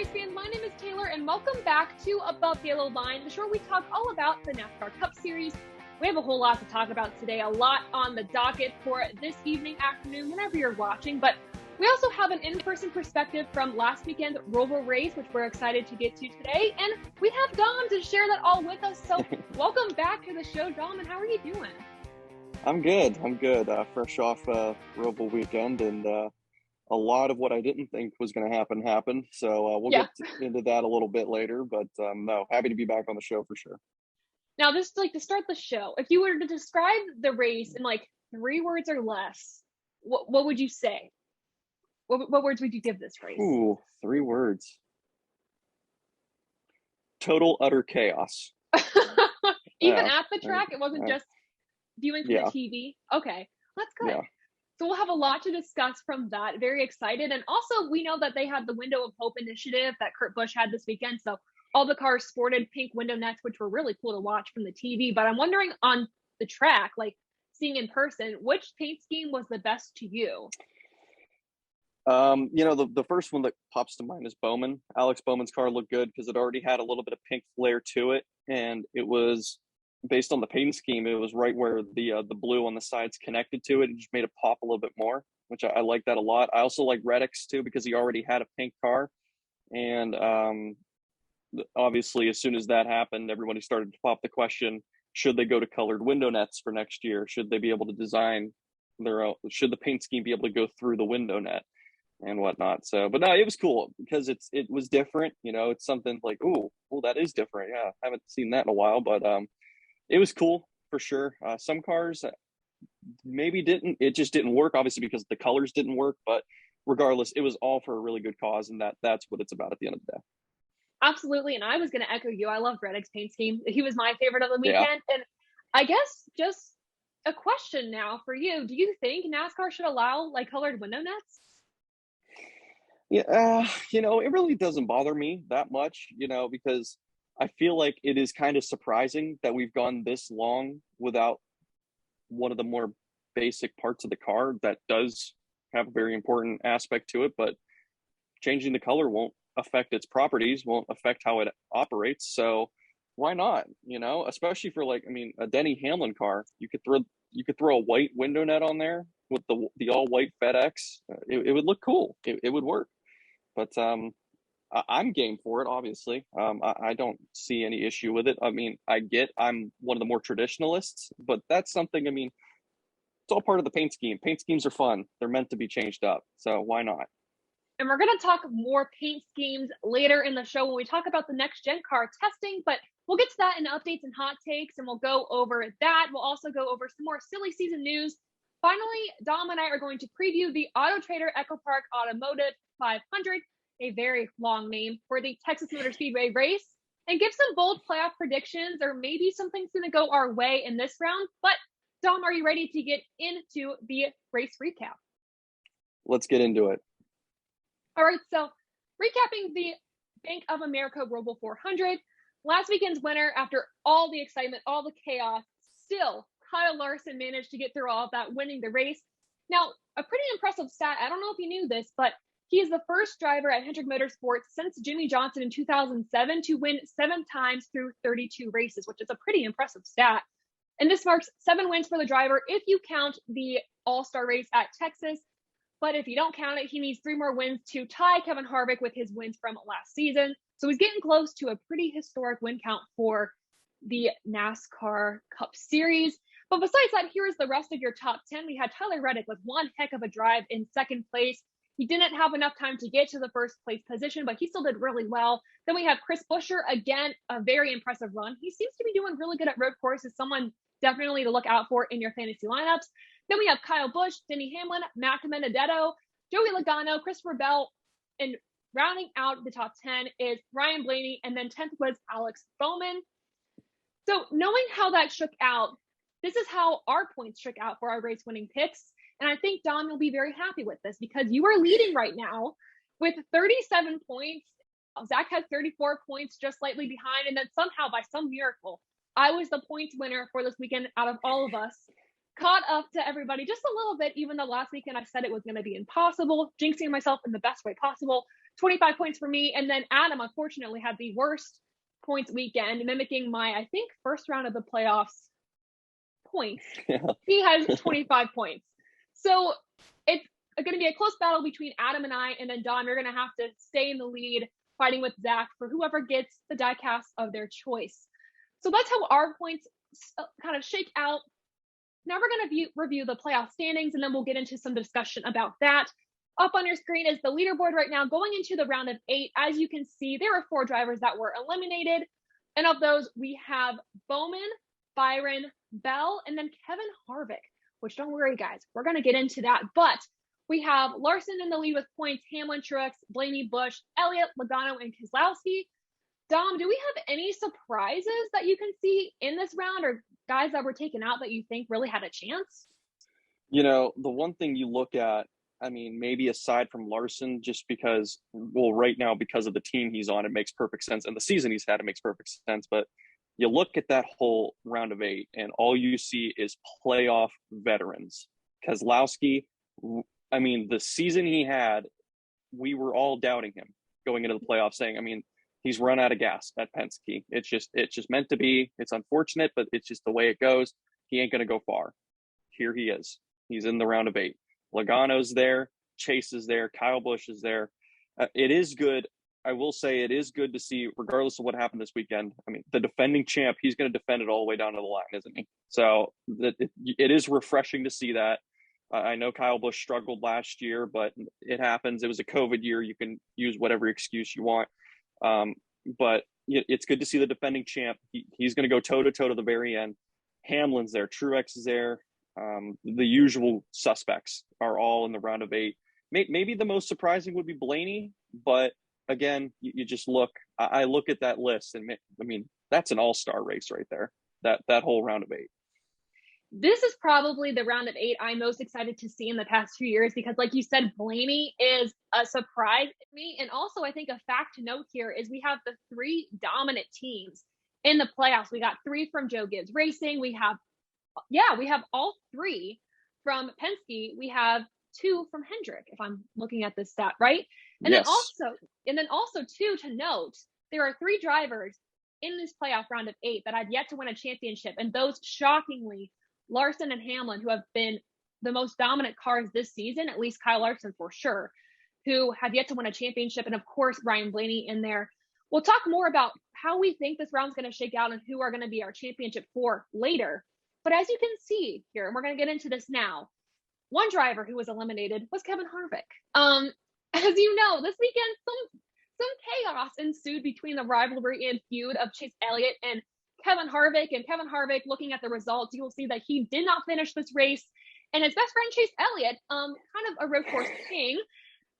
race fans, my name is Taylor and welcome back to Above the Yellow Line, the show where we talk all about the NASCAR Cup Series. We have a whole lot to talk about today, a lot on the docket for this evening, afternoon, whenever you're watching, but we also have an in-person perspective from last weekend's ROVAL race, which we're excited to get to today, and we have Dom to share that all with us, so welcome back to the show, Dom, and how are you doing? I'm good. Fresh off ROVAL weekend, and a lot of what I didn't think was going to happen happened. So we'll get into that a little bit later. But no, happy to be back on the show for sure. Now, just like to start the show, if you were to describe the race in like 3 words or less, what would you say? What words would you give this race? Ooh, 3 words. Total, utter chaos. Even at the track, it wasn't just viewing from the TV? Okay, that's good. Yeah. So we'll have a lot to discuss from that. Very excited. And also, we know that they had the Window of Hope initiative that Kurt Busch had this weekend. So all the cars sported pink window nets, which were really cool to watch from the TV. But I'm wondering on the track, like seeing in person, which paint scheme was the best to you? The first one that pops to mind is Bowman. Alex Bowman's car looked good because it already had a little bit of pink flair to it. And it was based on the paint scheme, it was right where the blue on the sides connected to it. It just made it pop a little bit more, which I like that a lot. I also like Reddick's too because he already had a pink car. And obviously, as soon as that happened, everybody started to pop the question, should they go to colored window nets for next year? Should they be able to design their own? Should the paint scheme be able to go through the window net and whatnot? So, but no, it was cool because it was different. It's something like, oh, that is different. Yeah, I haven't seen that in a while, but it was cool for sure. Some cars maybe it just didn't work, obviously, because the colors didn't work. But regardless, it was all for a really good cause, and that's what it's about at the end of the day. Absolutely, and I was going to echo you. I loved Reddick's paint scheme. He was my favorite of the weekend. And I guess just a question now for you. Do you think NASCAR should allow like colored window nets? Yeah, it really doesn't bother me that much, because I feel like it is kind of surprising that we've gone this long without one of the more basic parts of the car that does have a very important aspect to it, but changing the color won't affect its properties, won't affect how it operates. So why not? Especially for a Denny Hamlin car, you could throw a white window net on there with the all white FedEx. It would look cool. It would work. But I'm game for it, obviously. I don't see any issue with it. I'm one of the more traditionalists, but that's something, it's all part of the paint scheme. Paint schemes are fun. They're meant to be changed up. So why not? And we're going to talk more paint schemes later in the show when we talk about the next gen car testing, but we'll get to that in updates and hot takes, and we'll go over that. We'll also go over some more silly season news. Finally, Dom and I are going to preview the Autotrader EchoPark Automotive 500, a very long name, for the Texas Motor Speedway race, and give some bold playoff predictions, or maybe something's going to go our way in this round. But Dom, are you ready to get into the race recap? Let's get into it. All right, so recapping the Bank of America ROVAL 400, last weekend's winner, after all the excitement, all the chaos, still Kyle Larson managed to get through all of that, winning the race. Now, a pretty impressive stat, I don't know if you knew this, but he is the first driver at Hendrick Motorsports since Jimmy Johnson in 2007 to win 7 times through 32 races, which is a pretty impressive stat. And this marks 7 wins for the driver if you count the All-Star race at Texas. But if you don't count it, he needs 3 more wins to tie Kevin Harvick with his wins from last season. So he's getting close to a pretty historic win count for the NASCAR Cup Series. But besides that, here is the rest of your top 10. We had Tyler Reddick with one heck of a drive in second place. He didn't have enough time to get to the first place position, but he still did really well. Then we have Chris Buescher, again, a very impressive run. He seems to be doing really good at road courses, someone definitely to look out for in your fantasy lineups. Then we have Kyle Busch, Denny Hamlin, Matt Benedetto, Joey Logano, Christopher Bell, and rounding out the top 10 is Ryan Blaney, and then 10th was Alex Bowman. So knowing how that shook out, this is how our points shook out for our race winning picks. And I think, Dom, you'll be very happy with this because you are leading right now with 37 points. Zach has 34 points, just slightly behind. And then somehow, by some miracle, I was the points winner for this weekend out of all of us. Caught up to everybody just a little bit, even though last weekend I said it was going to be impossible, jinxing myself in the best way possible. 25 points for me. And then Adam, unfortunately, had the worst points weekend, mimicking my, I think, first round of the playoffs points. Yeah. He has 25 points. So it's going to be a close battle between Adam and I. And then Dom, you're going to have to stay in the lead, fighting with Zach for whoever gets the diecast of their choice. So that's how our points kind of shake out. Now we're going to review the playoff standings, and then we'll get into some discussion about that. Up on your screen is the leaderboard right now going into the round of 8. As you can see, there are 4 drivers that were eliminated. And of those, we have Bowman, Byron, Bell, and then Kevin Harvick, which don't worry, guys, we're going to get into that. But we have Larson in the lead with points, Hamlin, Truex, Blaney, Busch, Elliott, Logano, and Keselowski. Dom, do we have any surprises that you can see in this round, or guys that were taken out that you think really had a chance? You know, the one thing you look at, I mean, maybe aside from Larson, just because, well, right now, because of the team he's on, it makes perfect sense. And the season he's had, it makes perfect sense. But you look at that whole round of 8, and all you see is playoff veterans. Keselowski, I mean, the season he had, we were all doubting him going into the playoffs, saying, I mean, he's run out of gas at Penske. It's just meant to be. It's unfortunate, but it's just the way it goes. He ain't going to go far. Here he is. He's in the round of 8. Logano's there. Chase is there. Kyle Busch is there. It is good. I will say it is good to see, regardless of what happened this weekend. I mean, the defending champ, he's going to defend it all the way down to the line, isn't he? So it is refreshing to see that. I know Kyle Busch struggled last year, but it happens. It was a COVID year. You can use whatever excuse you want. But it's good to see the defending champ. He's going to go toe-to-toe to the very end. Hamlin's there. Truex is there. The usual suspects are all in the round of 8. Maybe the most surprising would be Blaney, but again, you just look. I look at that list, and I mean, that's an all-star race right there. That whole round of 8. This is probably the round of 8 I'm most excited to see in the past 2 years, because like you said, Blaney is a surprise to me. And also, I think a fact to note here is we have the 3 dominant teams in the playoffs. We got 3 from Joe Gibbs Racing. We have all 3 from Penske. We have 2 from Hendrick, if I'm looking at this stat right. And yes. then also too, to note, there are 3 drivers in this playoff round of 8 that have yet to win a championship. And those, shockingly, Larson and Hamlin, who have been the most dominant cars this season, at least Kyle Larson for sure, who have yet to win a championship. And of course, Ryan Blaney in there. We'll talk more about how we think this round's going to shake out and who are going to be our championship 4 later. But as you can see here, and we're going to get into this now, one driver who was eliminated was Kevin Harvick. As you know, this weekend, some chaos ensued between the rivalry and feud of Chase Elliott and Kevin Harvick. And Kevin Harvick, looking at the results, you will see that he did not finish this race. And his best friend, Chase Elliott, kind of a road course king,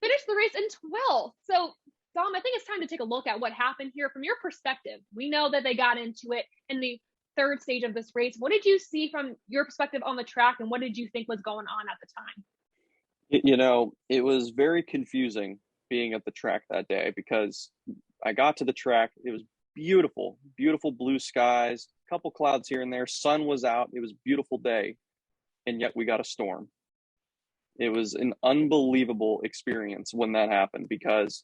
finished the race in 12th. So, Dom, I think it's time to take a look at what happened here from your perspective. We know that they got into it in the 3rd stage of this race. What did you see from your perspective on the track, and what did you think was going on at the time? You know, it was very confusing being at the track that day, because I got to the track. It was beautiful, beautiful blue skies, a couple clouds here and there. Sun was out. It was a beautiful day. And yet we got a storm. It was an unbelievable experience when that happened, because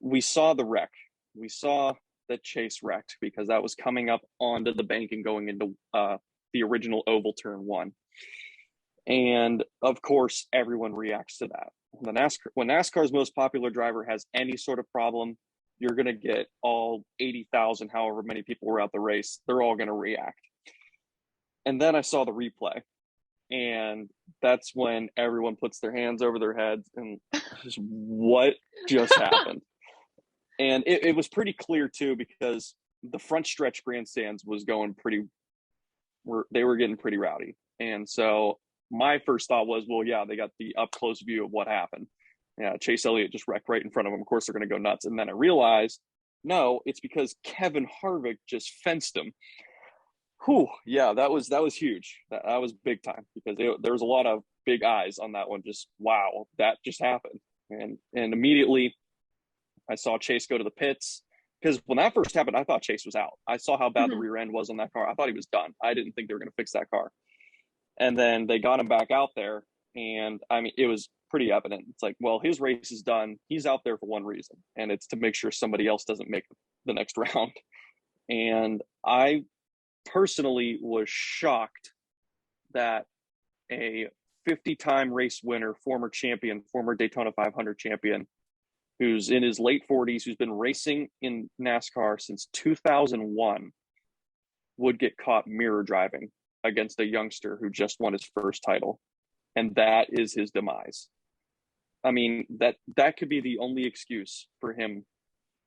we saw the wreck. We saw that Chase wrecked, because that was coming up onto the bank and going into the original oval turn 1. And of course, everyone reacts to that. When NASCAR's most popular driver has any sort of problem, you're going to get all 80,000, however many people were out the race, they're all going to react. And then I saw the replay, and that's when everyone puts their hands over their heads and just, what just happened? And it was pretty clear too, because the front stretch grandstands was going they were getting pretty rowdy. And so my first thought was, well, yeah, they got the up close view of what happened. Yeah, Chase Elliott just wrecked right in front of them. Of course, they're going to go nuts. And then I realized, no, it's because Kevin Harvick just fenced him. Whew, yeah, that was huge. That was big time, because there was a lot of big eyes on that one. Just, wow, that just happened. And immediately I saw Chase go to the pits, because when that first happened, I thought Chase was out. I saw how bad the rear end was on that car. I thought he was done. I didn't think they were going to fix that car. And then they got him back out there, And I mean, it was pretty evident. It's like, well, his race is done. He's out there for one reason, and it's to make sure somebody else doesn't make the next round. And I personally was shocked that a 50-time race winner, former champion, former Daytona 500 champion, who's in his late 40s, who's been racing in NASCAR since 2001, would get caught mirror driving against a youngster who just won his first title. And that is his demise. I mean, that could be the only excuse for him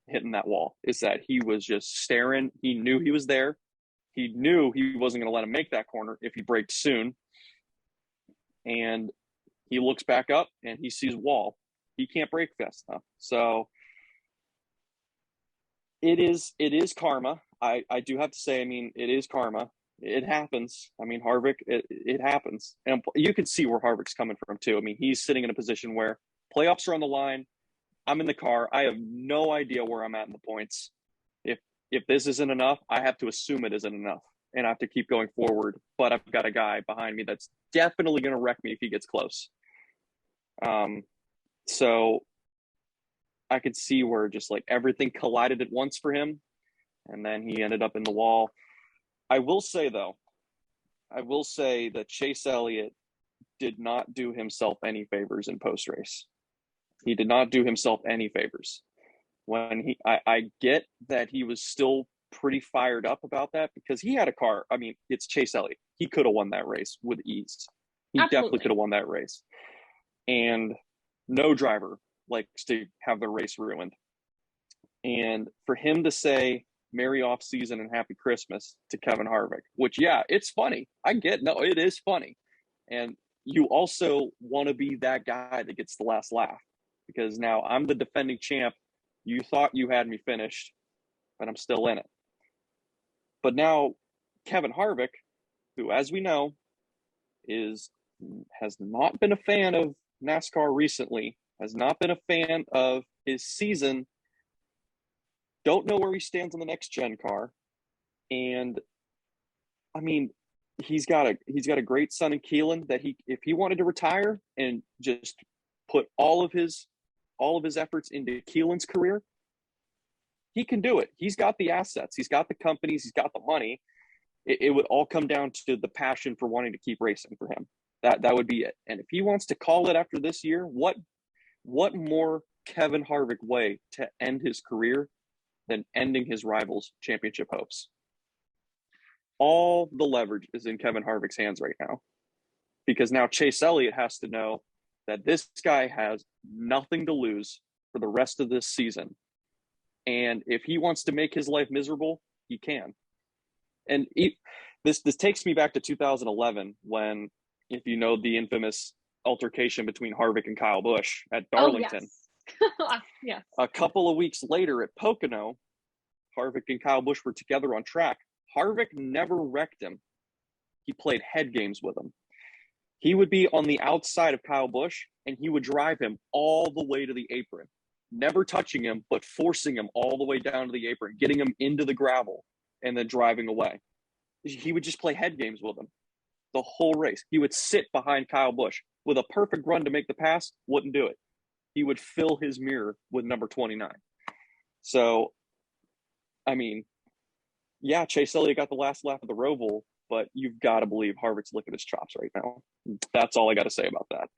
hitting that wall, is that he was just staring. He knew he was there. He knew he wasn't going to let him make that corner if he braked soon. And he looks back up and he sees wall. He can't brake fast enough. So it is karma. I do have to say, I mean, it is karma. It happens. I mean, Harvick, it happens. And you can see where Harvick's coming from too. I mean, he's sitting in a position where playoffs are on the line. I'm in the car. I have no idea where I'm at in the points. If this isn't enough, I have to assume it isn't enough, and I have to keep going forward. But I've got a guy behind me that's definitely going to wreck me if he gets close. So I could see where just like everything collided at once for him, and then he ended up in the wall. I will say that Chase Elliott did not do himself any favors in post-race. He did not do himself any favors. When I get that he was still pretty fired up about that, because he had a car. I mean, it's Chase Elliott. He could have won that race with ease. He definitely could have won that race. And no driver likes to have the race ruined. And for him to say Merry off season and Happy Christmas to Kevin Harvick, which, yeah, it's funny. It is funny. And you also want to be that guy that gets the last laugh, because now I'm the defending champ. You thought you had me finished, but I'm still in it. But now Kevin Harvick, who, as we know, has not been a fan of NASCAR recently, has not been a fan of his season, don't know where he stands on the next gen car. And I mean, he's got a great son in Keelan that if he wanted to retire and just put all of his efforts into Keelan's career, he can do it. He's got the assets. He's got the companies. He's got the money. It would all come down to the passion for wanting to keep racing for him. That would be it. And if he wants to call it after this year, what more Kevin Harvick way to end his career than ending his rivals' championship hopes? All the leverage is in Kevin Harvick's hands right now, because now Chase Elliott has to know that this guy has nothing to lose for the rest of this season. And if he wants to make his life miserable, he can. And this takes me back to 2011, when, if you know the infamous altercation between Harvick and Kyle Busch at Darlington. Oh, yes. Yes. A couple of weeks later at Pocono, Harvick and Kyle Busch were together on track. Harvick never wrecked him. He played head games with him. He would be on the outside of Kyle Busch, and he would drive him all the way to the apron, never touching him, but forcing him all the way down to the apron, getting him into the gravel, and then driving away. He would just play head games with him the whole race. He would sit behind Kyle Busch with a perfect run to make the pass, wouldn't do it. He would fill his mirror with number 29. So, I mean, yeah, Chase Elliott got the last lap of the Roval, but you've got to believe Harvick's licking his chops right now. That's all I got to say about that.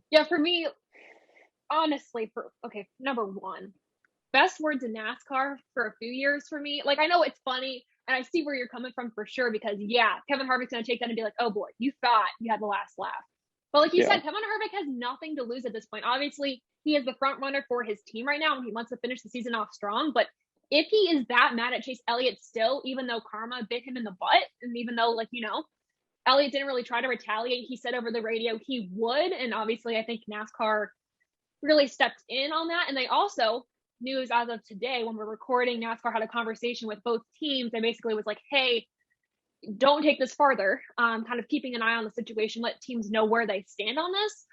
Yeah, for me, honestly, number one, best words in NASCAR for a few years for me. Like, I know it's funny, and I see where you're coming from for sure, because, yeah, Kevin Harvick's going to take that and be like, oh, boy, you thought you had the last laugh. But like you said, Kevin Harvick has nothing to lose at this point. Obviously, he is the front runner for his team right now, and he wants to finish the season off strong. But if he is that mad at Chase Elliott still, even though karma bit him in the butt, and even though, like, Elliott didn't really try to retaliate, he said over the radio he would. And obviously, I think NASCAR really stepped in on that. And they also, news as of today, when we're recording, NASCAR had a conversation with both teams. They basically was like, hey, don't take this farther, kind of keeping an eye on the situation, let teams know where they stand on this.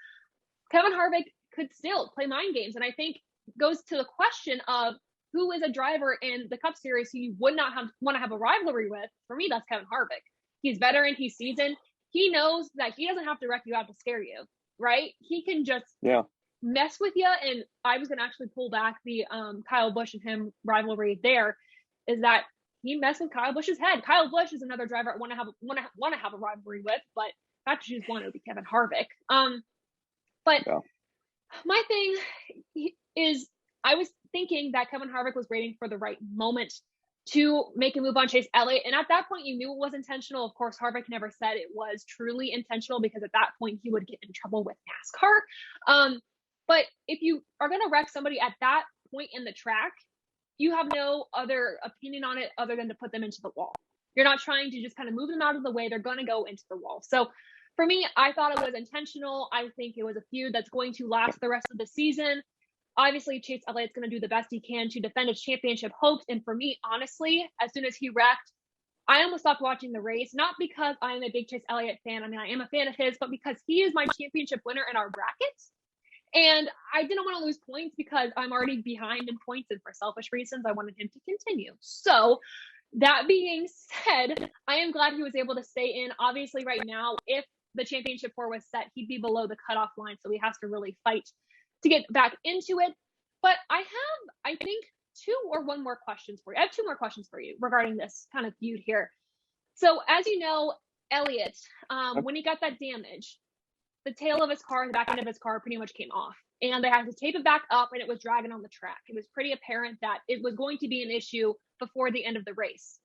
Kevin Harvick could still play mind games. And I think goes to the question of who is a driver in the Cup Series who you would not want to have a rivalry with. For me, that's Kevin Harvick. He's veteran, he's seasoned. He knows that he doesn't have to wreck you out to scare you. right? He can just mess with you. And I was going to actually pull back the Kyle Busch and him rivalry there, is that he messed with Kyle Busch's head. Kyle Busch is another driver I want to have a rivalry with, but if I have to choose one, it would be Kevin Harvick. But my thing is, I was thinking that Kevin Harvick was waiting for the right moment to make a move on Chase Elliott. And at that point, you knew it was intentional. Of course, Harvick never said it was truly intentional, because at that point, he would get in trouble with NASCAR. But if you are going to wreck somebody at that point in the track, you have no other opinion on it other than to put them into the wall. You're not trying to just kind of move them out of the way. They're going to go into the wall. So for me, I thought it was intentional. I think it was a feud that's going to last the rest of the season. Obviously, Chase Elliott's going to do the best he can to defend his championship hopes. And for me, honestly, as soon as he wrecked, I almost stopped watching the race, not because I'm a big Chase Elliott fan. I mean, I am a fan of his, but because he is my championship winner in our bracket. And I didn't want to lose points because I'm already behind in points, and for selfish reasons, I wanted him to continue. So that being said, I am glad he was able to stay in. Obviously, right now, if the championship 4 was set, he'd be below the cutoff line. So he has to really fight to get back into it. But I have, I think, one more questions for you. I have 2 more questions for you regarding this kind of feud here. So as you know, Elliott, when he got that damage, the tail of his car, the back end of his car pretty much came off, and they had to tape it back up, and it was dragging on the track. It was pretty apparent that it was going to be an issue before the end of the race.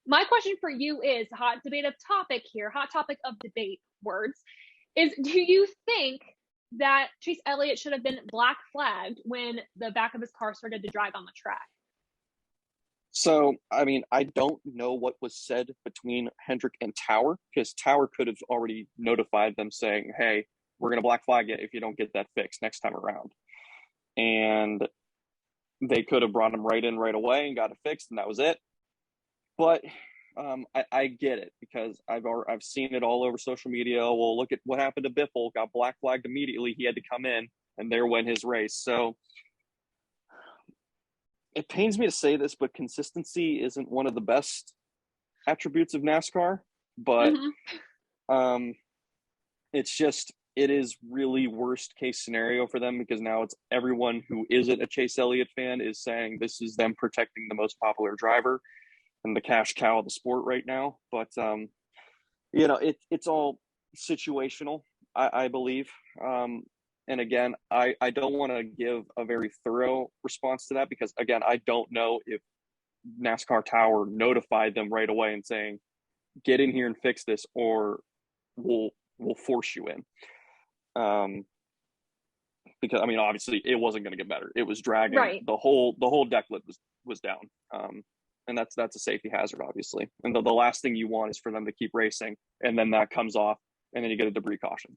My question for you is, hot topic of debate words, is do you think that Chase Elliott should have been black flagged when the back of his car started to drag on the track? So, I mean, I don't know what was said between Hendrick and Tower, because Tower could have already notified them saying, hey, we're going to black flag it if you don't get that fixed next time around. And they could have brought him right in right away and got it fixed, and that was it. But I get it, because I've seen it all over social media. Well, look at what happened to Biffle, got black flagged immediately. He had to come in, and there went his race. So it pains me to say this, but consistency isn't one of the best attributes of NASCAR. But it is really worst case scenario for them, because now it's everyone who isn't a Chase Elliott fan is saying this is them protecting the most popular driver and the cash cow of the sport right now. But it's all situational, I believe. And again, I don't want to give a very thorough response to that, because again, I don't know if NASCAR Tower notified them right away and saying, get in here and fix this, or we'll force you in. Because I mean, obviously it wasn't going to get better. It was dragging. Right. The whole deck lid was down. And that's a safety hazard, obviously. And the last thing you want is for them to keep racing, and then that comes off, and then you get a debris caution.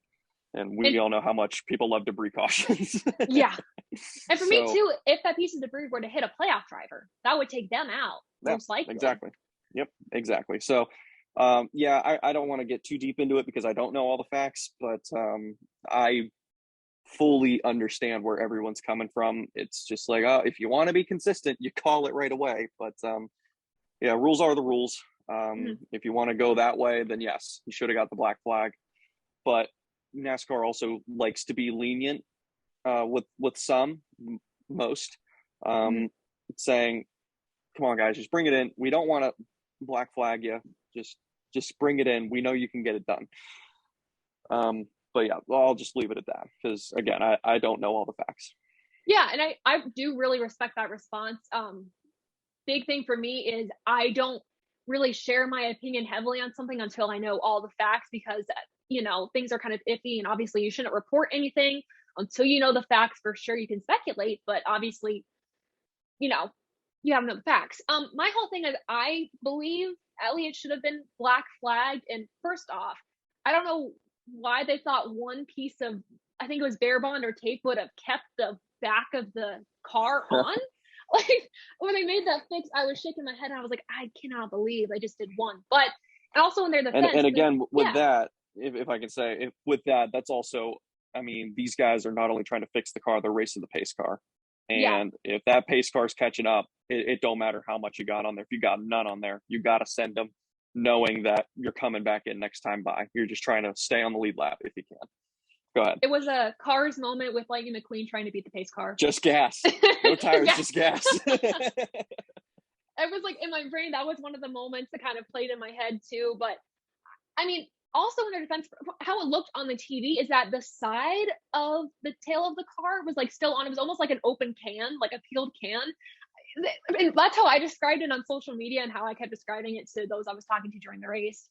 And we all know how much people love debris cautions. Yeah. And for me too, if that piece of debris were to hit a playoff driver, that would take them out, most likely. Exactly. Yep, exactly. So, I don't want to get too deep into it because I don't know all the facts, but I fully understand where everyone's coming from. It's just like, if you want to be consistent, you call it right away. But rules are the rules. If you want to go that way, then yes, you should have got the black flag. But NASCAR also likes to be lenient with most, saying, come on guys, just bring it in. We don't want to black flag you. Just bring it in. We know you can get it done. But yeah, I'll just leave it at that, because again, I don't know all the facts. Yeah. And I do really respect that response. Big thing for me is I don't really share my opinion heavily on something until I know all the facts, because things are kind of iffy, and obviously you shouldn't report anything until you know the facts. For sure, you can speculate, but obviously, you have no facts. My whole thing is, I believe Elliott should have been black flagged. And first off, I don't know why they thought one piece of, I think it was bear bond or tape, would have kept the back of the car on. Like, when they made that fix, I was shaking my head, and I was like, I cannot believe I just did one. But also in their defense, and again, with that, if I can say, with that, that's also, I mean, these guys are not only trying to fix the car, they're racing the pace car. And if that pace car is catching up, it don't matter how much you got on there. If you got none on there, you got to send them, knowing that you're coming back in next time by. You're just trying to stay on the lead lap if you can. Go ahead. It was a Cars moment with Lightning McQueen trying to beat the pace car. Just gas. No tires, just gas. It was like in my brain, that was one of the moments that kind of played in my head too. But I mean, also in their defense, how it looked on the TV is that the side of the tail of the car was like still on. It was almost like an open can, like a peeled can. And that's how I described it on social media and how I kept describing it to those I was talking to during the race.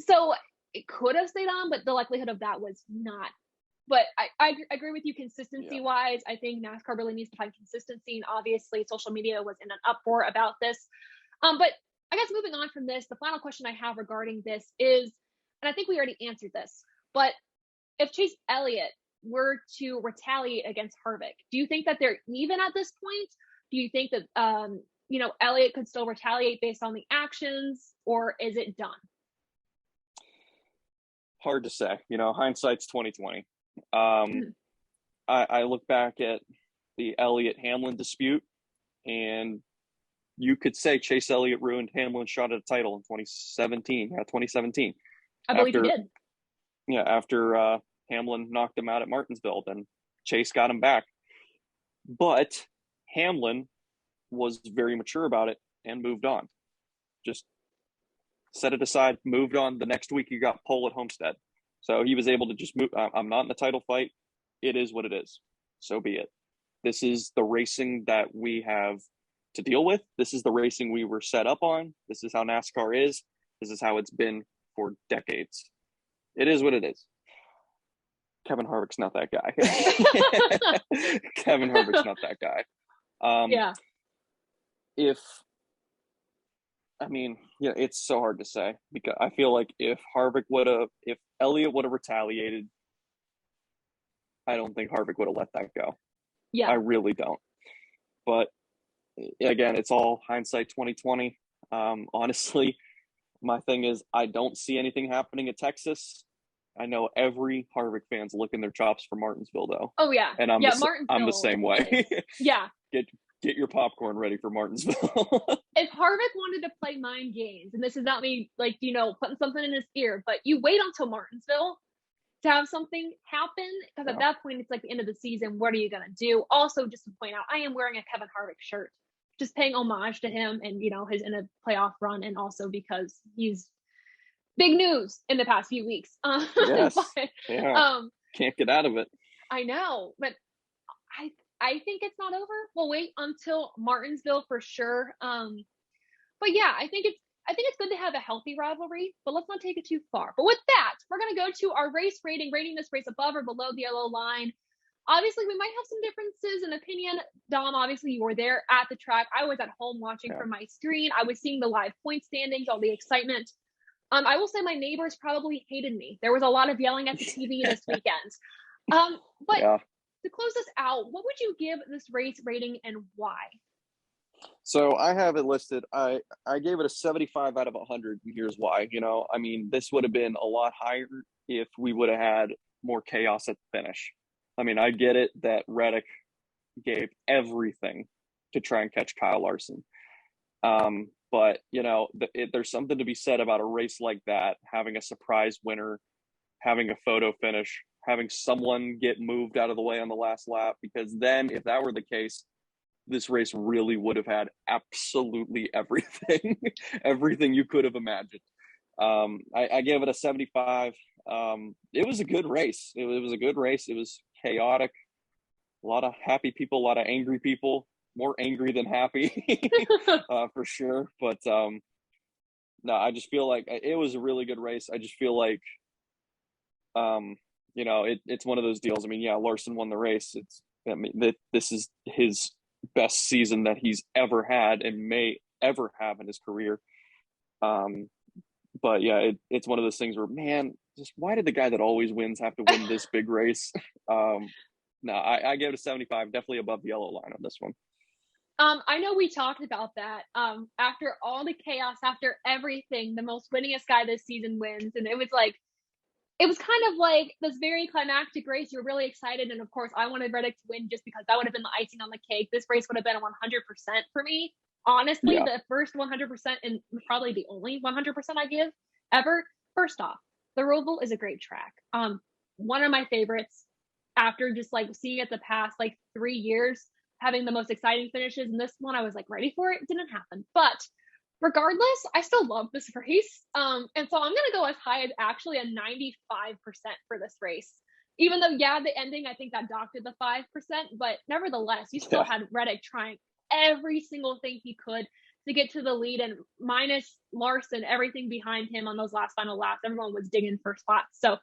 So it could have stayed on, but the likelihood of that was not. But I agree with you consistency wise. I think NASCAR really needs to find consistency. And obviously social media was in an uproar about this. But I guess moving on from this, the final question I have regarding this is, and I think we already answered this, but if Chase Elliott were to retaliate against Harvick, do you think that they're even at this point? Do you think that, Elliott could still retaliate based on the actions, or is it done? Hard to say. Hindsight's 2020. I look back at the Elliott-Hamlin dispute, and you could say Chase Elliott ruined Hamlin's shot at a title in 2017. Yeah, 2017. I believe he did. Yeah, after Hamlin knocked him out at Martinsville, then Chase got him back. But Hamlin was very mature about it and moved on. Just set it aside, moved on. The next week, he got pole at Homestead. So he was able to just move. I'm not in the title fight. It is what it is. So be it. This is the racing that we have to deal with. This is the racing we were set up on. This is how NASCAR is. This is how it's been for decades. It is what it is. Kevin Harvick's not that guy. Kevin Harvick's not that guy. It's so hard to say, because I feel like if Elliott would have retaliated, I don't think Harvick would have let that go. Yeah. I really don't. But again, it's all hindsight 2020. Honestly, my thing is I don't see anything happening at Texas. I know every Harvick fan's licking their chops for Martinsville, though. Oh, yeah. And I'm the same way. Yeah. Get your popcorn ready for Martinsville. If Harvick wanted to play mind games, and this is not me, putting something in his ear, but you wait until Martinsville to have something happen, because at that point, it's like the end of the season. What are you going to do? Also, just to point out, I am wearing a Kevin Harvick shirt, just paying homage to him and, his in a playoff run, and also because he's big news in the past few weeks. Yes. Can't get out of it. I know, but I think it's not over. We'll wait until Martinsville for sure. But yeah, I think it's good to have a healthy rivalry, but let's not take it too far. But with that, we're going to go to our race rating this race above or below the yellow line. Obviously, we might have some differences in opinion. Dom, obviously, you were there at the track. I was at home watching from my screen. I was seeing the live point standings, all the excitement. I will say my neighbors probably hated me. There was a lot of yelling at the TV this weekend. But to close this out, what would you give this race rating and why? So I have it listed. I gave it a 75 out of 100, and here's why. This would have been a lot higher if we would have had more chaos at the finish. I get it that Reddick gave everything to try and catch Kyle Larson. But, there's something to be said about a race like that, having a surprise winner, having a photo finish, having someone get moved out of the way on the last lap, because then if that were the case, this race really would have had absolutely everything, everything you could have imagined. I gave it a 75. It was a good race. It was a good race. It was chaotic. A lot of happy people, a lot of angry people, more angry than happy, for sure. But no, I just feel like it was a really good race. I just feel like, it's one of those deals. Larson won the race. This is his best season that he's ever had and may ever have in his career. But yeah, it's one of those things where, man, just why did the guy that always wins have to win this big race? No, I gave it a 75, definitely above the yellow line on this one. I know we talked about that. After all the chaos, after everything, the most winningest guy this season wins. And it was kind of like this very climactic race. You were really excited. And of course, I wanted Reddick to win just because that would have been the icing on the cake. This race would have been a 100% for me. Honestly, the first 100% and probably the only 100% I give ever. First off, the Roval is a great track. one of my favorites after just like seeing it the past like 3 years, having the most exciting finishes. And this one, I was like ready for it. It didn't happen. But regardless, I still love this race. And so I'm going to go as high as actually a 95% for this race. Even though, yeah, the ending, I think that docked the 5%, but nevertheless, you still had Reddick trying every single thing he could to get to the lead, and minus Larson, everything behind him on those last final laps, everyone was digging for spots. So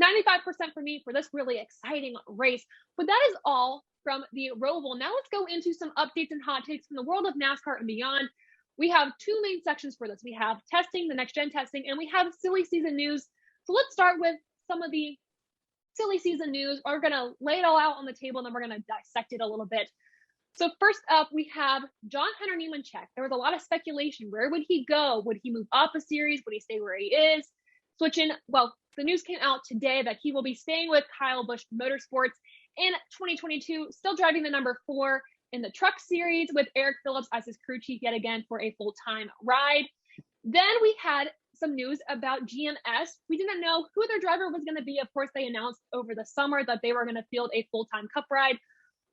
95% for me for this really exciting race. But that is all from the Roval. Now let's go into some updates and hot takes from the world of NASCAR and beyond. We have two main sections for this. We have testing, the next gen testing, and we have silly season news. So let's start with some of the silly season news. We're going to lay it all out on the table, and then we're going to dissect it a little bit. So first up, we have John Hunter Nemechek. There was a lot of speculation. Where would he go? Would he move up a series? Would he stay where he is? Switching, well, the news came out today that he will be staying with Kyle Busch Motorsports in 2022, still driving the number 4 in the truck series with Eric Phillips as his crew chief yet again for a full-time ride. Then we had some news about GMS. We didn't know who their driver was going to be. Of course, they announced over the summer that they were going to field a full-time Cup ride.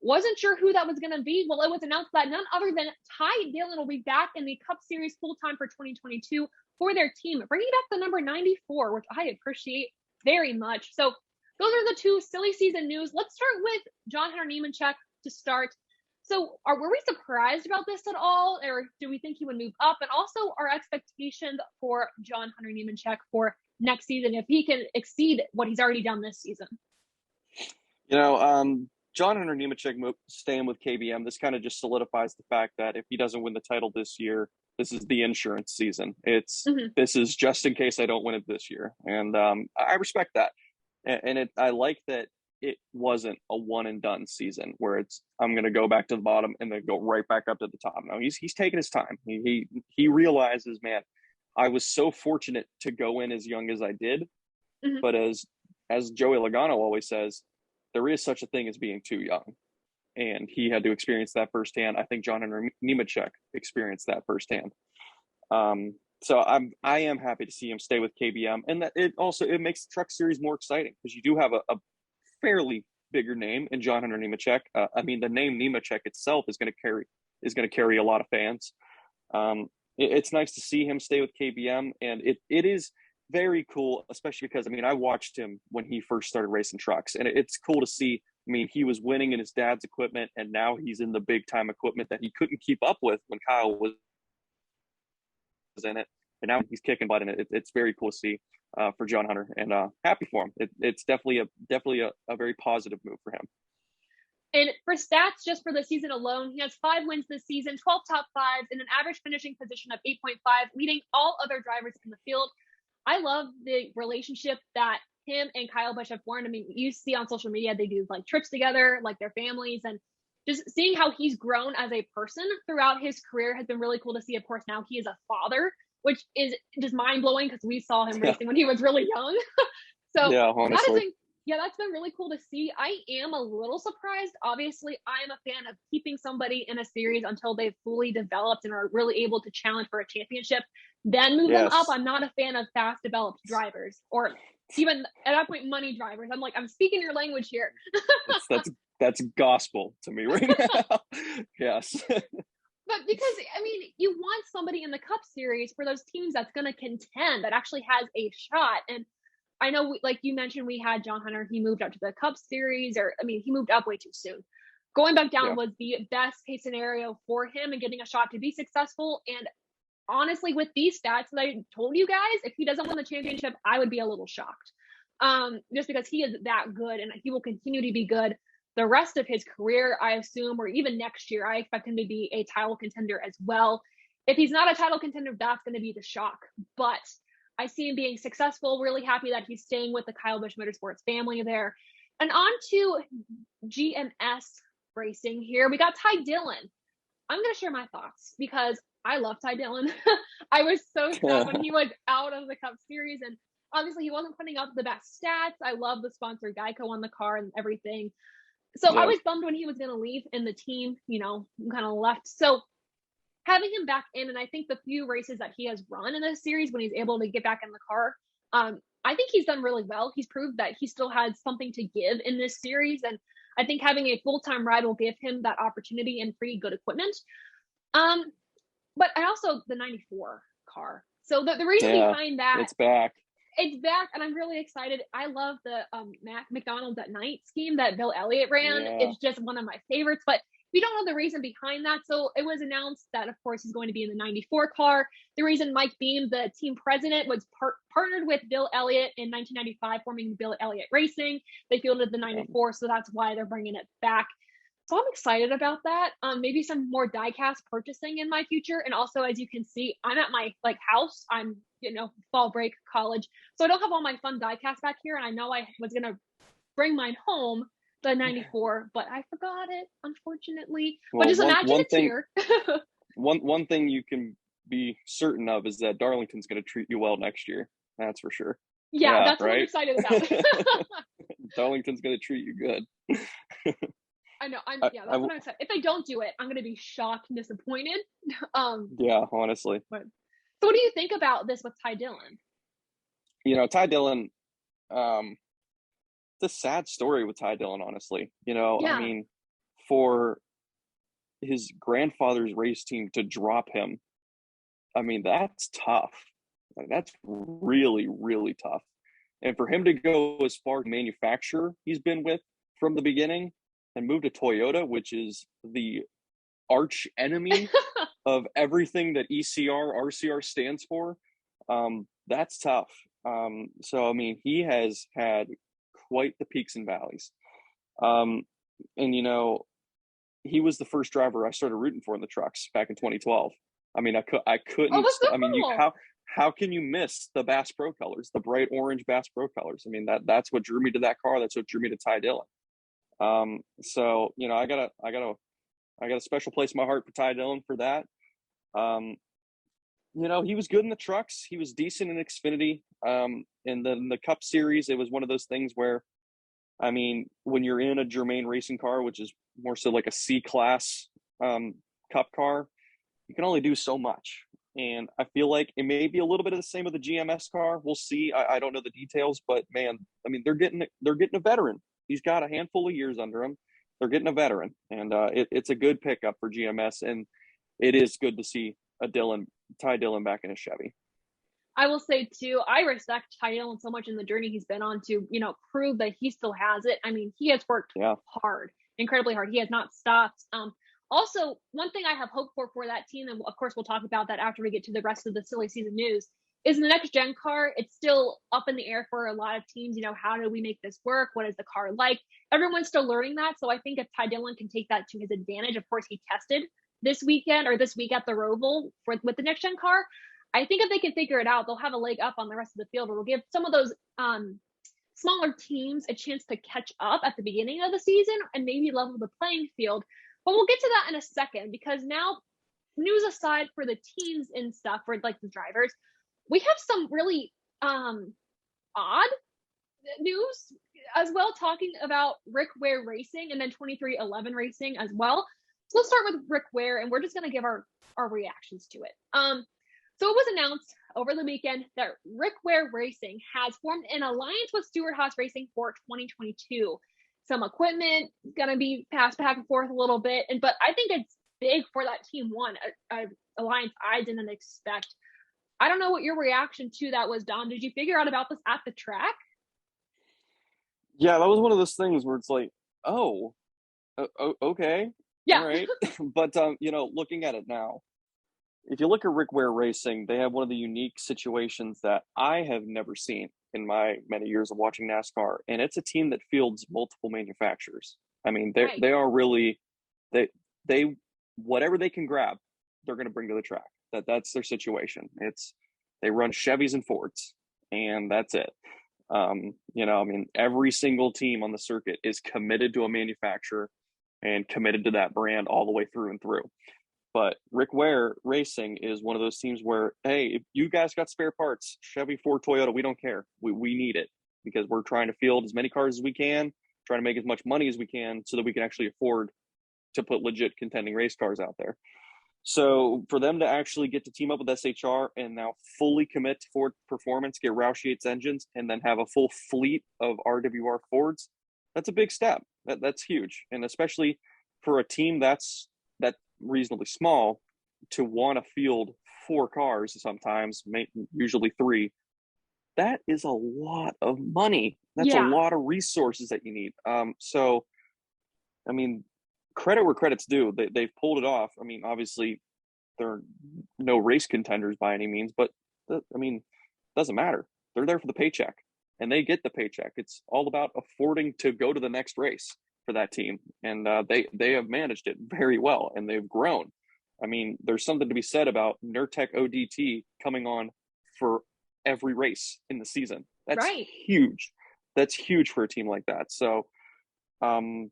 Wasn't sure who that was going to be. Well, it was announced that none other than Ty Dillon will be back in the Cup Series full-time for 2022 for their team, bringing back the number 94, which I appreciate very much. So those are the two silly season news. Let's start with John Hunter Nemechek to start. So were we surprised about this at all, or do we think he would move up? And also our expectations for John Hunter Nemechek for next season, if he can exceed what he's already done this season. John Hunter Nemechek staying with KBM, this kind of just solidifies the fact that if he doesn't win the title this year, this is the insurance season. This is just in case I don't win it this year. And I respect that. And I like that it wasn't a one and done season where I'm going to go back to the bottom and then go right back up to the top. No, he's taking his time. He realizes, man, I was so fortunate to go in as young as I did. But as Joey Logano always says, there is such a thing as being too young. And he had to experience that firsthand. I think John Hunter Nemechek experienced that firsthand. So I am happy to see him stay with KBM, and that it makes the truck series more exciting because you do have a fairly bigger name in John Hunter Nemechek. I mean, the name Nemechek itself is going to carry a lot of fans. It's nice to see him stay with KBM, and it is very cool, especially because, I mean, I watched him when he first started racing trucks, and it's cool to see. I mean, he was winning in his dad's equipment, and now he's in the big time equipment that he couldn't keep up with when Kyle was in it, and now he's kicking butt in it. It's very cool to see for John Hunter, and happy for him. It's definitely a very positive move for him. And for stats, just for the season alone, he has 5 wins this season, 12 top 5s, and an average finishing position of 8.5, leading all other drivers in the field. I love the relationship that him and Kyle Busch have formed. I mean, you see on social media, they do like trips together, like their families, and just seeing how he's grown as a person throughout his career has been really cool to see. Of course, now he is a father, which is just mind blowing because we saw him racing when he was really young. So yeah, honestly. That's been really cool to see. I am a little surprised. Obviously, I am a fan of keeping somebody in a series until they've fully developed and are really able to challenge for a championship, then move them up. I'm not a fan of fast developed drivers, or even at that point, money drivers. I'm speaking your language here. That's gospel to me right now. Yes. But because, I mean, you want somebody in the Cup Series for those teams that's going to contend, that actually has a shot. And I know, like you mentioned, we had John Hunter. He moved up to the Cup Series, he moved up way too soon. Going back down was the best case scenario for him and getting a shot to be successful. And honestly, with these stats that I told you guys, if he doesn't win the championship, I would be a little shocked. Just because he is that good, and he will continue to be good the rest of his career, I assume, or even next year. I expect him to be a title contender as well. If he's not a title contender, that's going to be the shock. But I see him being successful, really happy that he's staying with the Kyle Busch Motorsports family there. And on to GMS racing here. We got Ty Dillon. I'm going to share my thoughts because I love Ty Dillon. I was so sad when he was out of the Cup Series, and obviously he wasn't putting up the best stats. I love the sponsor Geico on the car and everything. So I was bummed when he was going to leave, and the team, kind of left. So having him back in, and I think the few races that he has run in this series when he's able to get back in the car, I think he's done really well. He's proved that he still has something to give in this series. And I think having a full-time ride will give him that opportunity and pretty good equipment. But I also, the 94 car. So the reason behind that, it's back. It's back, and I'm really excited. I love the McDonald's at night scheme that Bill Elliott ran. Yeah. It's just one of my favorites. But we don't know the reason behind that. So it was announced that, of course, he's going to be in the 94 car. The reason Mike Beam, the team president, was partnered with Bill Elliott in 1995, forming Bill Elliott Racing. They fielded the 94, so that's why they're bringing it back. So I'm excited about that. Maybe some more diecast purchasing in my future. And also, as you can see, I'm at my house. I'm, fall break, college. So I don't have all my fun diecast back here. And I know I was going to bring mine home, the 94, but I forgot it, unfortunately. Well, but just imagine it's here. one thing you can be certain of is that Darlington's going to treat you well next year. That's for sure. Yeah, that's right? What I'm excited about. Darlington's going to treat you good. I know. That's what I'm saying. If they don't do it, I'm going to be shocked and disappointed. Yeah, honestly. So what do you think about this with Ty Dillon? Ty Dillon, it's a sad story with Ty Dillon, honestly. I mean, for his grandfather's race team to drop him, I mean, that's tough. That's really, really tough. And for him to go as far as manufacturer he's been with from the beginning and move to Toyota, which is the arch enemy of everything that ECR, RCR stands for, that's tough. So, I mean, he has had quite the peaks and valleys. And, he was the first driver I started rooting for in the trucks back in 2012. I mean, I couldn't. Oh, that's so cool. I mean, how can you miss the Bass Pro colors, the bright orange Bass Pro colors? I mean, that's what drew me to that car. That's what drew me to Ty Dillon. So, I got a special place in my heart for Ty Dillon for that. He was good in the trucks. He was decent in Xfinity. In the Cup Series, it was one of those things where, I mean, when you're in a Germain racing car, which is more so like a C-class Cup car, you can only do so much. And I feel like it may be a little bit of the same with the GMS car. We'll see. I don't know the details, but man, I mean, they're getting a veteran. He's got a handful of years under him. They're getting a veteran, and it's a good pickup for GMS. And it is good to see Ty Dillon back in a Chevy. I will say too, I respect Ty Dillon so much in the journey he's been on to, prove that he still has it. I mean, he has worked hard, incredibly hard. He has not stopped. Also, one thing I have hope for that team, and of course we'll talk about that after we get to the rest of the silly season news, is the next gen car. It's still up in the air for a lot of teams. How do we make this work? What is the car like? Everyone's still learning that. So I think if Ty Dillon can take that to his advantage, of course he tested this week at the ROVAL with the next gen car. I think if they can figure it out, they'll have a leg up on the rest of the field. It will give some of those smaller teams a chance to catch up at the beginning of the season and maybe level the playing field. But we'll get to that in a second, because now, news aside for the teams and stuff, for the drivers, we have some really odd news as well, talking about Rick Ware Racing and then 2311 Racing as well. So let's start with Rick Ware, and we're just going to give our reactions to it. So it was announced over the weekend that Rick Ware Racing has formed an alliance with Stewart-Haas Racing for 2022. Some equipment is going to be passed back and forth a little bit, but I think it's big for that Team One alliance I didn't expect. I don't know what your reaction to that was, Don. Did you figure out about this at the track? Yeah, that was one of those things where it's like, oh, okay. Yeah. All right. But, looking at it now, if you look at Rick Ware Racing, they have one of the unique situations that I have never seen in my many years of watching NASCAR. And it's a team that fields multiple manufacturers. I mean, they are really, they whatever they can grab, they're going to bring to the track. That's their situation. They run Chevys and Fords, and that's it. I mean, every single team on the circuit is committed to a manufacturer and committed to that brand all the way through and through. But Rick Ware Racing is one of those teams where, hey, if you guys got spare parts, Chevy, Ford, Toyota, we don't care. We need it, because we're trying to field as many cars as we can, trying to make as much money as we can so that we can actually afford to put legit contending race cars out there. So for them to actually get to team up with SHR and now fully commit to Ford Performance, get Roush Yates engines, and then have a full fleet of RWR Fords, that's a big step. That's huge. And especially for a team that's reasonably small, to want to field 4 cars sometimes, usually 3, that is a lot of money. That's a lot of resources that you need. So, I mean, credit where credit's due. They've pulled it off. I mean, obviously, they're no race contenders by any means, but it doesn't matter. They're there for the paycheck, and they get the paycheck. It's all about affording to go to the next race for that team, and they have managed it very well, and they've grown. I mean, there's something to be said about Nurtec ODT coming on for every race in the season. That's huge. That's huge for a team like that. So, I'm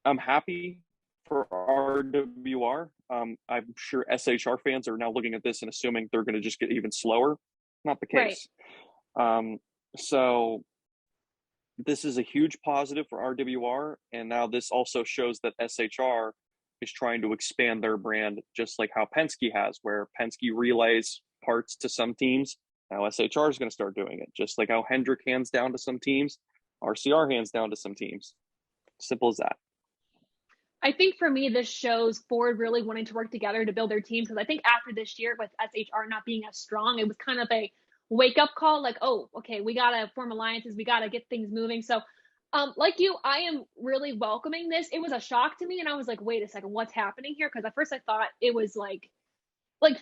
happy for RWR. I'm sure SHR fans are now looking at this and assuming they're going to just get even slower. Not the case. So this is a huge positive for RWR. And now this also shows that SHR is trying to expand their brand, just like how Penske has, where Penske relays parts to some teams. Now SHR is going to start doing it, just like how Hendrick hands down to some teams, RCR hands down to some teams. Simple as that. I think for me, this shows Ford really wanting to work together to build their team. Because I think after this year with SHR not being as strong, it was kind of a wake up call, like, oh, okay, we got to form alliances. We got to get things moving. So like you, I am really welcoming this. It was a shock to me. And I was like, wait a second, what's happening here? Because at first I thought it was like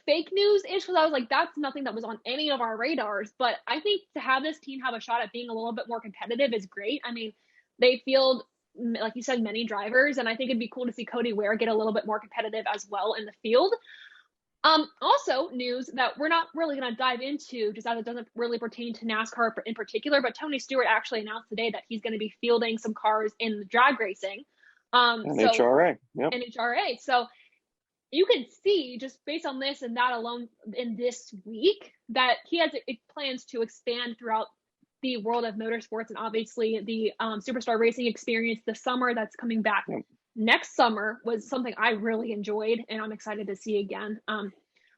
fake news-ish, because I was like, that's nothing that was on any of our radars. But I think to have this team have a shot at being a little bit more competitive is great. I mean, they field, like you said, many drivers, and I think it'd be cool to see Cody Ware get a little bit more competitive as well in the field. Also, news that we're not really going to dive into, just as it doesn't really pertain to NASCAR in particular, but Tony Stewart actually announced today that he's going to be fielding some cars in the drag racing. NHRA. Yep. NHRA. So you can see, just based on this and that alone in this week, that he has plans to expand throughout the world of motorsports, and obviously the Superstar Racing experience this summer that's coming back next summer was something I really enjoyed, and I'm excited to see again.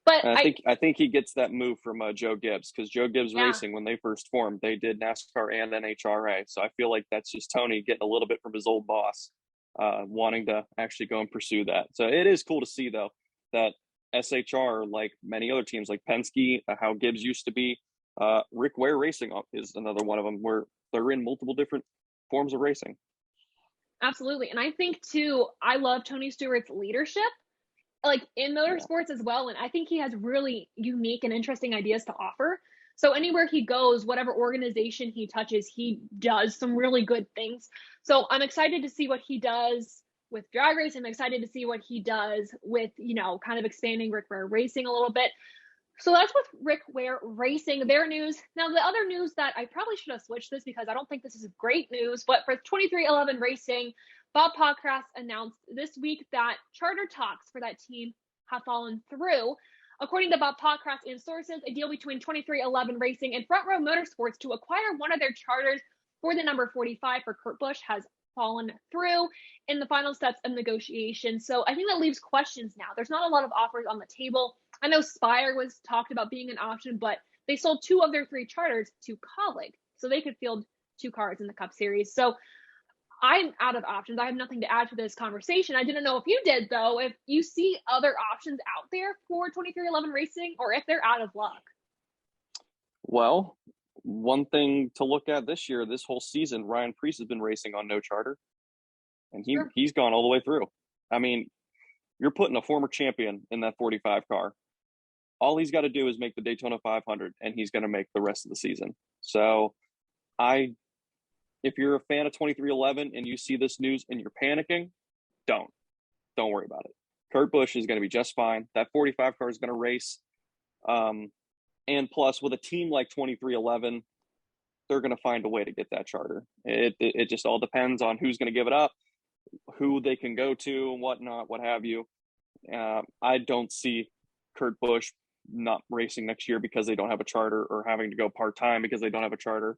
But I think he gets that move from Joe Gibbs, because Joe Gibbs Racing, when they first formed, they did NASCAR and NHRA. So I feel like that's just Tony getting a little bit from his old boss, wanting to actually go and pursue that. So it is cool to see, though, that SHR, like many other teams like Penske, how Gibbs used to be, Rick Ware Racing is another one of them, where they're in multiple different forms of racing. Absolutely. And I think too, I love Tony Stewart's leadership, like in motorsports as well. And I think he has really unique and interesting ideas to offer. So anywhere he goes, whatever organization he touches, he does some really good things. So I'm excited to see what he does with drag racing. I'm excited to see what he does with, kind of expanding Rick Ware Racing a little bit. So that's with Rick Ware Racing, their news. Now, the other news that I probably should have switched this because I don't think this is great news, but for 23XI Racing, Bob Pockrass announced this week that charter talks for that team have fallen through. According to Bob Pockrass and sources, a deal between 23XI Racing and Front Row Motorsports to acquire one of their charters for the number 45 for Kurt Busch has fallen through in the final steps of negotiation. So I think that leaves questions now. There's not a lot of offers on the table. I know Spire was talked about being an option, but they sold 2 of their 3 charters to Colleague, so they could field 2 cars in the Cup Series. So I'm out of options. I have nothing to add to this conversation. I didn't know if you did, though, if you see other options out there for 23XI Racing, or if they're out of luck. Well, one thing to look at this year, this whole season, Ryan Preece has been racing on no charter, and he's gone all the way through. I mean, you're putting a former champion in that 45 car. All he's got to do is make the Daytona 500, and he's going to make the rest of the season. So if you're a fan of 23XI and you see this news and you're panicking, don't worry about it. Kurt Busch is going to be just fine. That 45 car is going to race. And plus, with a team like 23XI, they're going to find a way to get that charter. It just all depends on who's going to give it up, who they can go to, and whatnot, what have you. I don't see Kurt Busch not racing next year because they don't have a charter, or having to go part-time because they don't have a charter.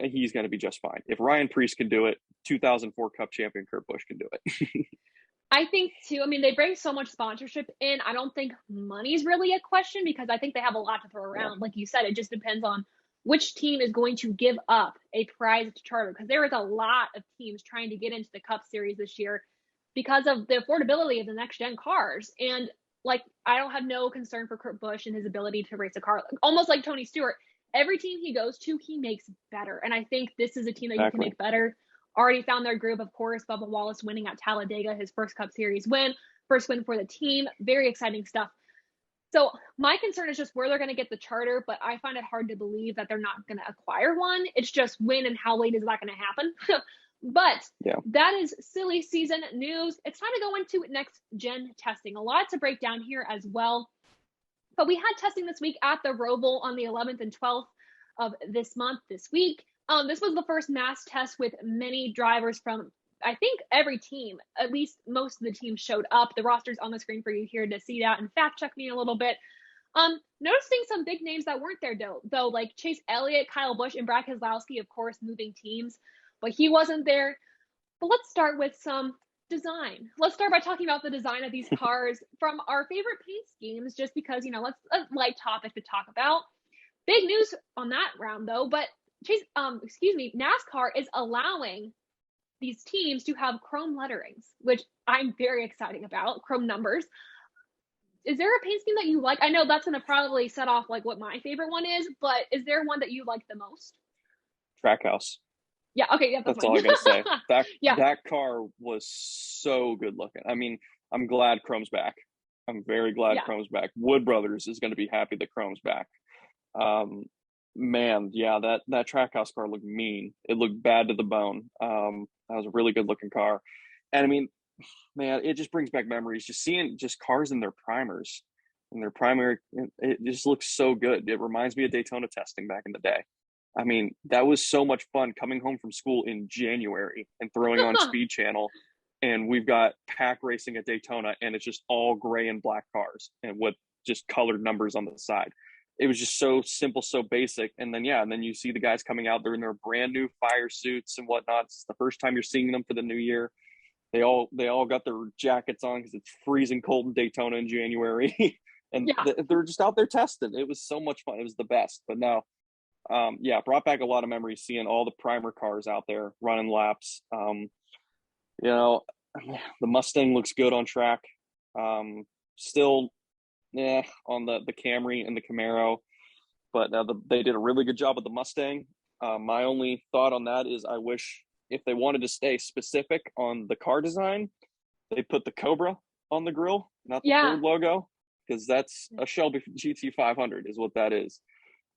He's going to be just fine. If Ryan Preece can do it, 2004 Cup champion Kurt Busch can do it. I think too. I mean, they bring so much sponsorship in. I don't think money's really a question because I think they have a lot to throw Yeah. around. Like you said, it just depends on which team is going to give up a prize to charter because there is a lot of teams trying to get into the Cup Series this year because of the affordability of the next gen cars. And like, I don't have no concern for Kurt Busch and his ability to race a car, almost like Tony Stewart. Every team he goes to, he makes better. And I think this is a team that you can make better. Already found their groove, of course. Bubba Wallace winning at Talladega, his first Cup Series win, first win for the team. Very exciting stuff. So my concern is just where they're going to get the charter, but I find it hard to believe that they're not going to acquire one. It's just when and how late is that going to happen? But that is silly season news. It's time to go into next gen testing. A lot to break down here as well. But we had testing this week at the ROVAL on the 11th and 12th of this month, this week. This was the first mass test with many drivers from, I think, every team. At least most of the teams showed up. The roster's on the screen for you here to see that and fact check me a little bit. Noticing some big names that weren't there though, like Chase Elliott, Kyle Busch, and Brad Keselowski, of course, moving teams, but he wasn't there. But let's start with some design. Let's start by talking about the design of these cars from our favorite paint schemes, just because, let's a light topic to talk about. Big news on that round though, but NASCAR is allowing these teams to have chrome letterings, which I'm very excited about, chrome numbers. Is there a paint scheme that you like? I know that's going to probably set off like what my favorite one is, but is there one that you like the most? Trackhouse. Yeah, okay, yeah, that's all I gotta say. That car was so good looking. I mean, I'm glad Chrome's back. I'm very glad Chrome's back. Wood Brothers is going to be happy that Chrome's back. Man, that Trackhouse car looked mean. It looked bad to the bone. That was a really good looking car. And I mean, man, it just brings back memories. Just seeing just cars in their primers, in their primary, it just looks so good. It reminds me of Daytona testing back in the day. I mean, that was so much fun coming home from school in January and throwing on Speed Channel. And we've got pack racing at Daytona, and it's just all gray and black cars and with just colored numbers on the side. It was just so simple, so basic. And then, and then you see the guys coming out there in their brand new fire suits and whatnot. It's the first time you're seeing them for the new year. They all got their jackets on because it's freezing cold in Daytona in January. And they're just out there testing. It was so much fun. It was the best. But no, brought back a lot of memories seeing all the primer cars out there running laps. The Mustang looks good on track. Still, on the Camry and the Camaro, but they did a really good job with the Mustang. My only thought on that is I wish if they wanted to stay specific on the car design, they put the Cobra on the grill, not the Ford logo, because that's a Shelby GT 500 is what that is.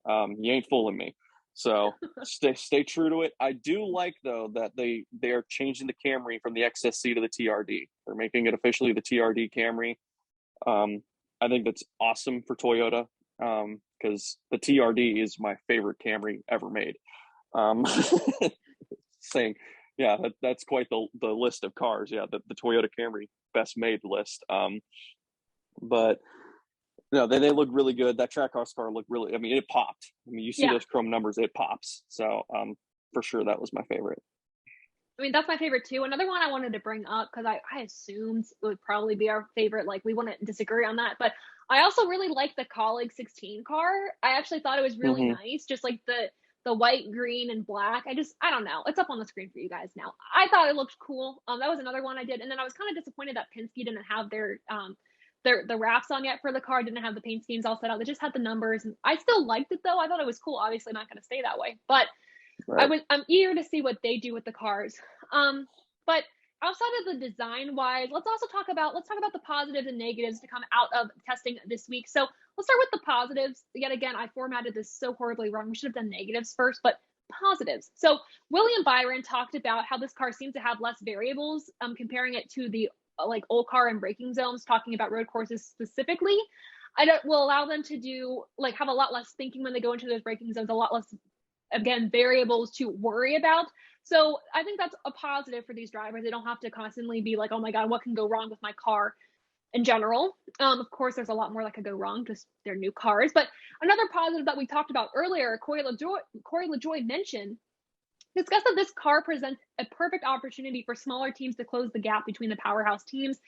You ain't fooling me. So stay true to it. I do like though that they are changing the Camry from the XSC to the TRD. They're making it officially the TRD Camry. I think that's awesome for Toyota because the TRD is my favorite Camry ever made. Saying, that's quite the list of cars. The Toyota Camry best made list. But no, they look really good. That Trackhouse car looked really, I mean, it popped. I mean, you see those chrome numbers, it pops. So for sure, that was my favorite. I mean, that's my favorite too. Another one I wanted to bring up because I assumed it would probably be our favorite. Like, we wouldn't disagree on that. But I also really like the Colleague 16 car. I actually thought it was really nice. Just like the white, green, and black. I don't know. It's up on the screen for you guys now. I thought it looked cool. That was another one I did. And then I was kind of disappointed that Penske didn't have their wraps on yet for the car, didn't have the paint schemes all set out. They just had the numbers. And I still liked it though. I thought it was cool. Obviously not going to stay that way, but I'm eager to see what they do with the cars. But outside of the design wise, let's talk about the positives and negatives to come out of testing this week. So let's start with the positives. Yet again, I formatted this so horribly wrong. We should have done negatives first, but positives. So William Byron talked about how this car seems to have less variables, comparing it to the like old car and braking zones, talking about road courses specifically. Will allow them to do have a lot less thinking when they go into those braking zones, a lot less, again, variables to worry about. So I think that's a positive for these drivers. They don't have to constantly be like, oh my God, what can go wrong with my car in general. Of course, there's a lot more that could go wrong, just they're new cars. But another positive that we talked about earlier, Corey LaJoy mentioned discussed that this car presents a perfect opportunity for smaller teams to close the gap between the powerhouse teams.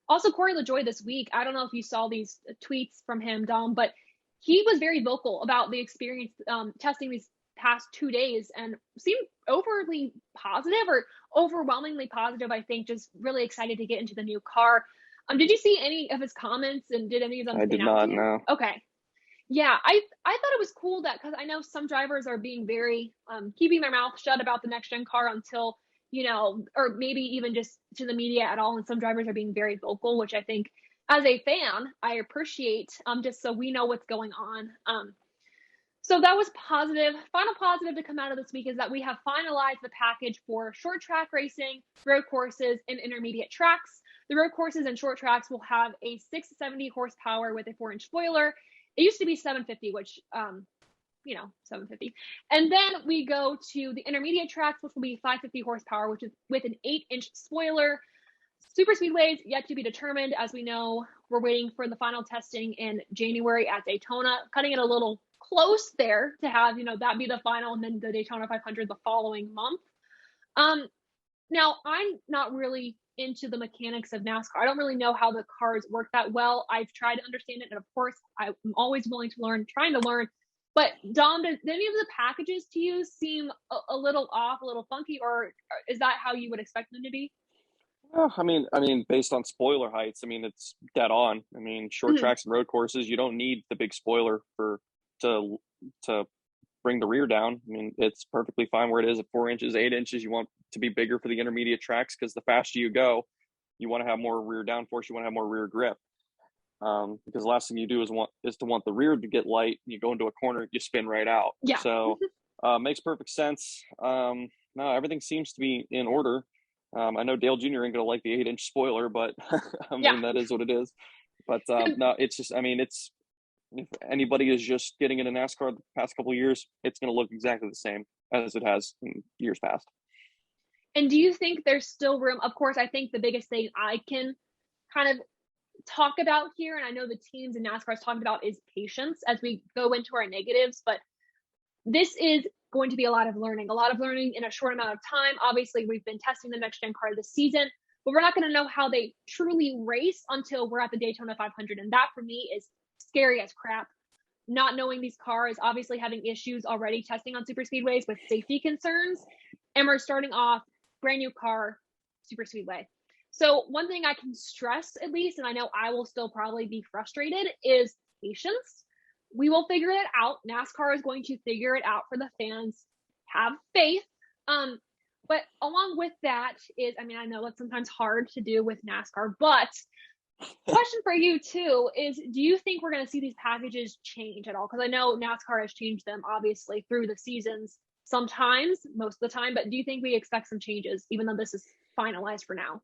Also, Corey LaJoie this week, I don't know if you saw these tweets from him, Dom, but he was very vocal about the experience testing these past 2 days and seemed overly positive or overwhelmingly positive, I think, just really excited to get into the new car. Did you see any of his comments, and did any of them I stand did out not to you? know. Okay. Yeah, I thought it was cool that, because I know some drivers are being very keeping their mouth shut about the next gen car until, or maybe even just to the media at all. And some drivers are being very vocal, which I think as a fan, I appreciate, just so we know what's going on. So that was positive. Final positive to come out of this week is that we have finalized the package for short track racing, road courses, and intermediate tracks. The road courses and short tracks will have a 670 horsepower with a 4-inch spoiler. It used to be 750, which, 750. And then we go to the intermediate tracks, which will be 550 horsepower, which is with an 8-inch spoiler. Super speedways yet to be determined. As we know, we're waiting for the final testing in January at Daytona, cutting it a little close there to have, that be the final, and then the Daytona 500 the following month. Now, I'm not really into the mechanics of NASCAR. I don't really know how the cars work that well. I've tried to understand it, and of course, I'm always willing to learn, trying to learn. But Dom, did any of the packages to you seem a little off, a little funky, or is that how you would expect them to be? Well, I mean, based on spoiler heights, it's dead on. Short tracks and road courses, you don't need the big spoiler to bring the rear down. It's perfectly fine where it is at 4 inches, 8 inches. You want to be bigger for the intermediate tracks because the faster you go, you want to have more rear downforce. You want to have more rear grip. Because the last thing you do is to want the rear to get light. You go into a corner, you spin right out. Yeah. So makes perfect sense. No, everything seems to be in order. I know Dale Jr. ain't gonna like the 8-inch spoiler, but that is what it is. But no, it's just, if anybody is just getting into NASCAR the past couple of years, it's going to look exactly the same as it has in years past. And do you think there's still room? Of course, I think the biggest thing I can kind of talk about here, and I know the teams in NASCAR has talked about, is patience as we go into our negatives. But this is going to be a lot of learning in a short amount of time. Obviously, we've been testing the next gen car this season, but we're not going to know how they truly race until we're at the Daytona 500. And that for me is scary as crap. Not knowing these cars, obviously having issues already testing on super speedways with safety concerns, and we're starting off brand new car, super speedway. So one thing I can stress, at least, and I know I will still probably be frustrated, is patience. We will figure it out. NASCAR is going to figure it out for the fans. Have faith. But along with that is, I know that's sometimes hard to do with NASCAR, but question for you too is, do you think we're going to see these packages change at all? Because I know NASCAR has changed them obviously through the seasons, sometimes, most of the time, but do you think we expect some changes even though this is finalized for now?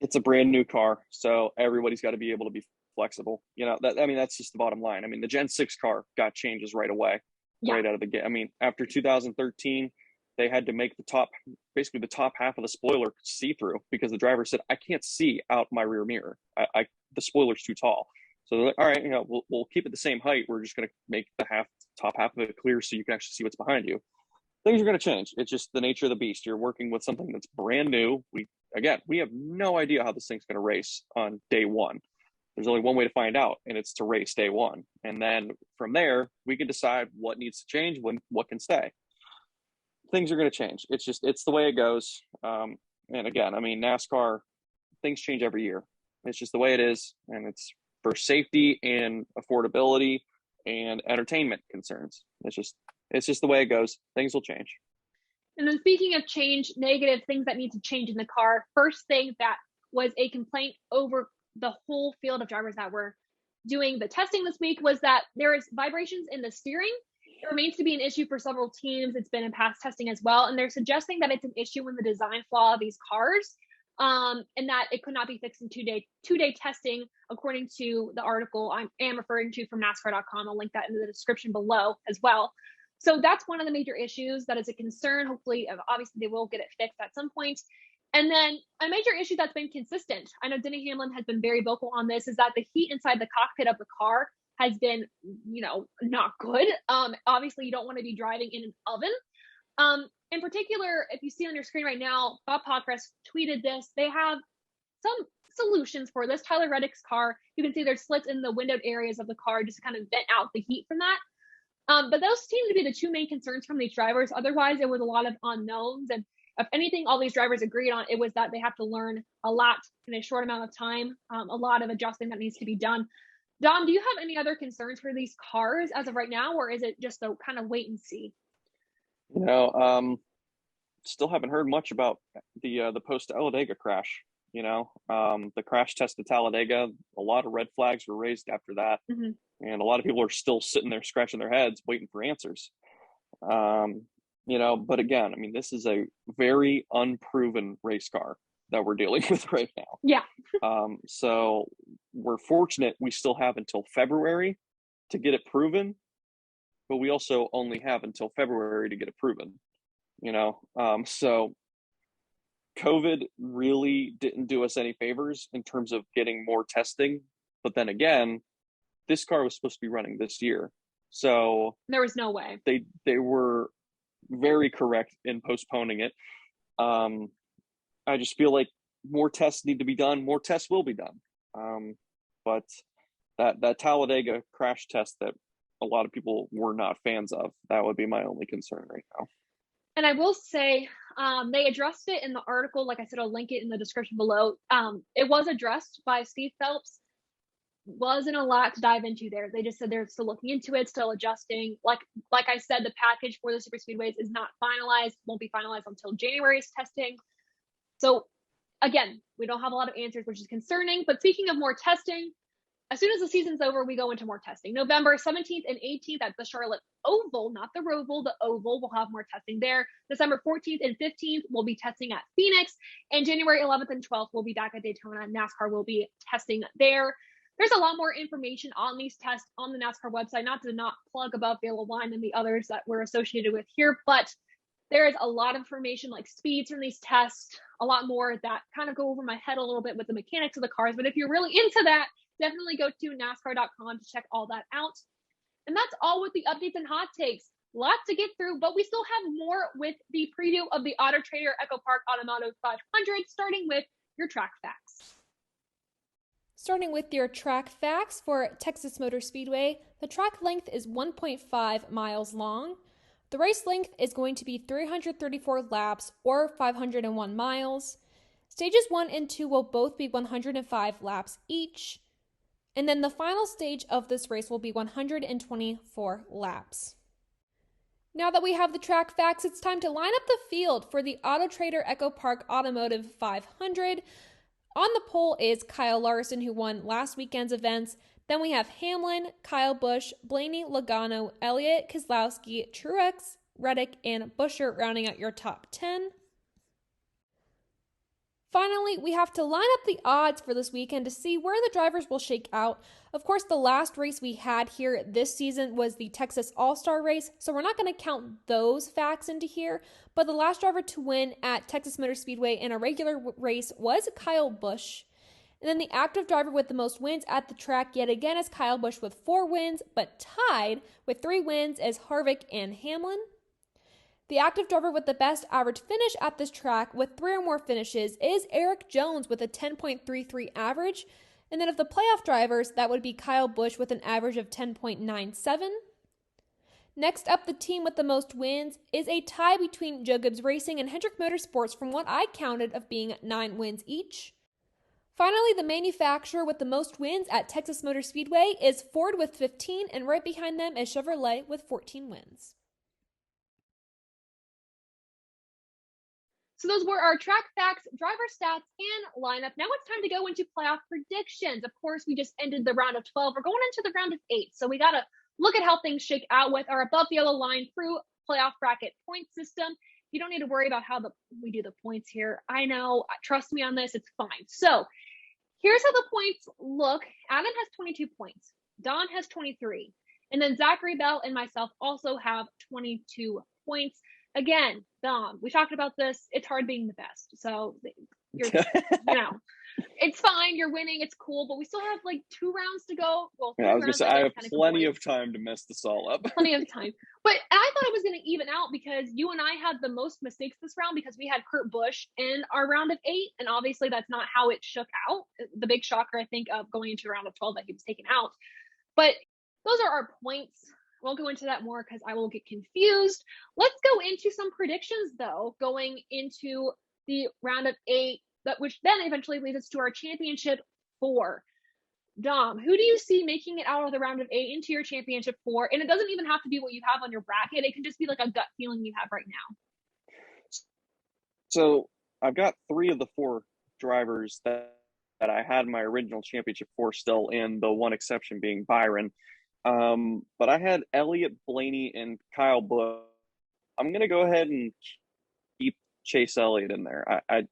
It's a brand new car, so everybody's got to be able to be flexible. That's just the bottom line. The Gen 6 car got changes right away, right out of the gate. After 2013, they had to make the top half of the spoiler see-through because the driver said, I can't see out my rear mirror. The spoiler's too tall. So they're like, all right, we'll keep it the same height. We're just going to make the top half of it clear so you can actually see what's behind you. Things are going to change. It's just the nature of the beast. You're working with something that's brand new. We have no idea how this thing's going to race on day one. There's only one way to find out, and it's to race day one. And then from there, we can decide what needs to change, what can stay. Things are going to change. It's the way it goes. And again, NASCAR, things change every year. It's just the way it is. And it's for safety and affordability and entertainment concerns. It's just the way it goes. Things will change. And then speaking of change, negative things that need to change in the car. First thing that was a complaint over the whole field of drivers that were doing the testing this week was that there is vibrations in the steering. It remains to be an issue for several teams. It's been in past testing as well. And they're suggesting that it's an issue in the design flaw of these cars, and that it could not be fixed in two-day testing, according to the article I am referring to from NASCAR.com. I'll link that in the description below as well. So that's one of the major issues that is a concern. Hopefully, obviously, they will get it fixed at some point. And then a major issue that's been consistent, I know Denny Hamlin has been very vocal on this, is that the heat inside the cockpit of the car has been, not good. Obviously, you don't want to be driving in an oven. in particular, if you see on your screen right now, Bob Podcast tweeted this. They have some solutions for this. Tyler Reddick's car, you can see there's slits in the windowed areas of the car just to kind of vent out the heat from that. But those seem to be the two main concerns from these drivers. Otherwise, it was a lot of unknowns. And if anything, all these drivers agreed on, it was that they have to learn a lot in a short amount of time, a lot of adjusting that needs to be done. Dom, do you have any other concerns for these cars as of right now, or is it just a kind of wait and see? Still haven't heard much about the post-Talladega crash. The crash test at Talladega, a lot of red flags were raised after that. Mm-hmm. And a lot of people are still sitting there scratching their heads waiting for answers. But again, I mean, this is a very unproven race car that we're dealing with right now. Yeah. So we're fortunate we still have until February to get it proven, but we also only have until February to get it proven, so COVID really didn't do us any favors in terms of getting more testing. But then again, this car was supposed to be running this year. So there was no way. They were very correct in postponing it. I just feel like more tests need to be done. More tests will be done. But that Talladega crash test that a lot of people were not fans of, that would be my only concern right now. And I will say, they addressed it in the article. Like I said, I'll link it in the description below. It was addressed by Steve Phelps. Wasn't a lot to dive into there. They just said they're still looking into it, still adjusting. Like I said, the package for the super speedways is not finalized, won't be finalized until January's testing. So again, we don't have a lot of answers, which is concerning. But speaking of more testing, as soon as the season's over, we go into more testing. November 17th and 18th at the Charlotte Oval, not the Roval, the Oval, we'll have more testing there. December 14th and 15th, we'll be testing at Phoenix. And January 11th and 12th, we'll be back at Daytona. NASCAR will be testing there. There's a lot more information on these tests on the NASCAR website, not to not plug above the yellow line and the others that we're associated with here, but there is a lot of information like speeds from these tests, a lot more that kind of go over my head a little bit with the mechanics of the cars. But if you're really into that, definitely go to NASCAR.com to check all that out. And that's all with the updates and hot takes. Lots to get through, but we still have more with the preview of the Autotrader EchoPark Automotive 500, starting with your track facts. Starting with your track facts for Texas Motor Speedway, the track length is 1.5 miles long. The race length is going to be 334 laps or 501 miles. Stages 1 and 2 will both be 105 laps each. And then the final stage of this race will be 124 laps. Now that we have the track facts, it's time to line up the field for the Autotrader EchoPark Automotive 500. On the pole is Kyle Larson, who won last weekend's events. Then we have Hamlin, Kyle Busch, Blaney, Logano, Elliott, Keselowski, Truex, Reddick, and Buescher rounding out your top 10. Finally, we have to line up the odds for this weekend to see where the drivers will shake out. Of course, the last race we had here this season was the Texas All-Star race, so we're not going to count those facts into here. But the last driver to win at Texas Motor Speedway in a regular race was Kyle Busch. And then the active driver with the most wins at the track yet again is Kyle Busch with 4 wins, but tied with 3 wins is Harvick and Hamlin. The active driver with the best average finish at this track with 3 or more finishes is Eric Jones with a 10.33 average. And then of the playoff drivers, that would be Kyle Busch with an average of 10.97. Next up, the team with the most wins is a tie between Joe Gibbs Racing and Hendrick Motorsports from what I counted of being 9 wins each. Finally, the manufacturer with the most wins at Texas Motor Speedway is Ford with 15, and right behind them is Chevrolet with 14 wins. So those were our track facts, driver stats, and lineup. Now it's time to go into playoff predictions. Of course, we just ended the round of 12. We're going into the round of 8. So we got to look at how things shake out with our above the yellow line through playoff bracket point system. You don't need to worry about how we do the points here. I know, trust me on this, it's fine. So here's how the points look. Adam has 22 points. Don has 23. And then Zachary Bell and myself also have 22 points. Again, Dom, we talked about this. It's hard being the best. So, you're, it's fine. You're winning. It's cool, but we still have like 2 rounds to go. Well, yeah, I was gonna say I have plenty points. of time to mess this all up. Plenty of time. But I thought it was going to even out because you and I had the most mistakes this round because we had Kurt Busch in our round of 8, and obviously that's not how it shook out. The big shocker, I think, of going into a round of 12 that he was taken out. But those are our points. I won't go into that more because I will get confused. Let's go into some predictions, though, going into the round of 8, which then eventually leads us to our championship 4. Dom, who do you see making it out of the round of 8 into your championship 4? And it doesn't even have to be what you have on your bracket. It can just be like a gut feeling you have right now. So I've got 3 of the 4 drivers that I had in my original championship 4 still in, the one exception being Byron. But I had Elliott, Blaney, and Kyle Busch. I'm going to go ahead and keep Chase Elliott in there. I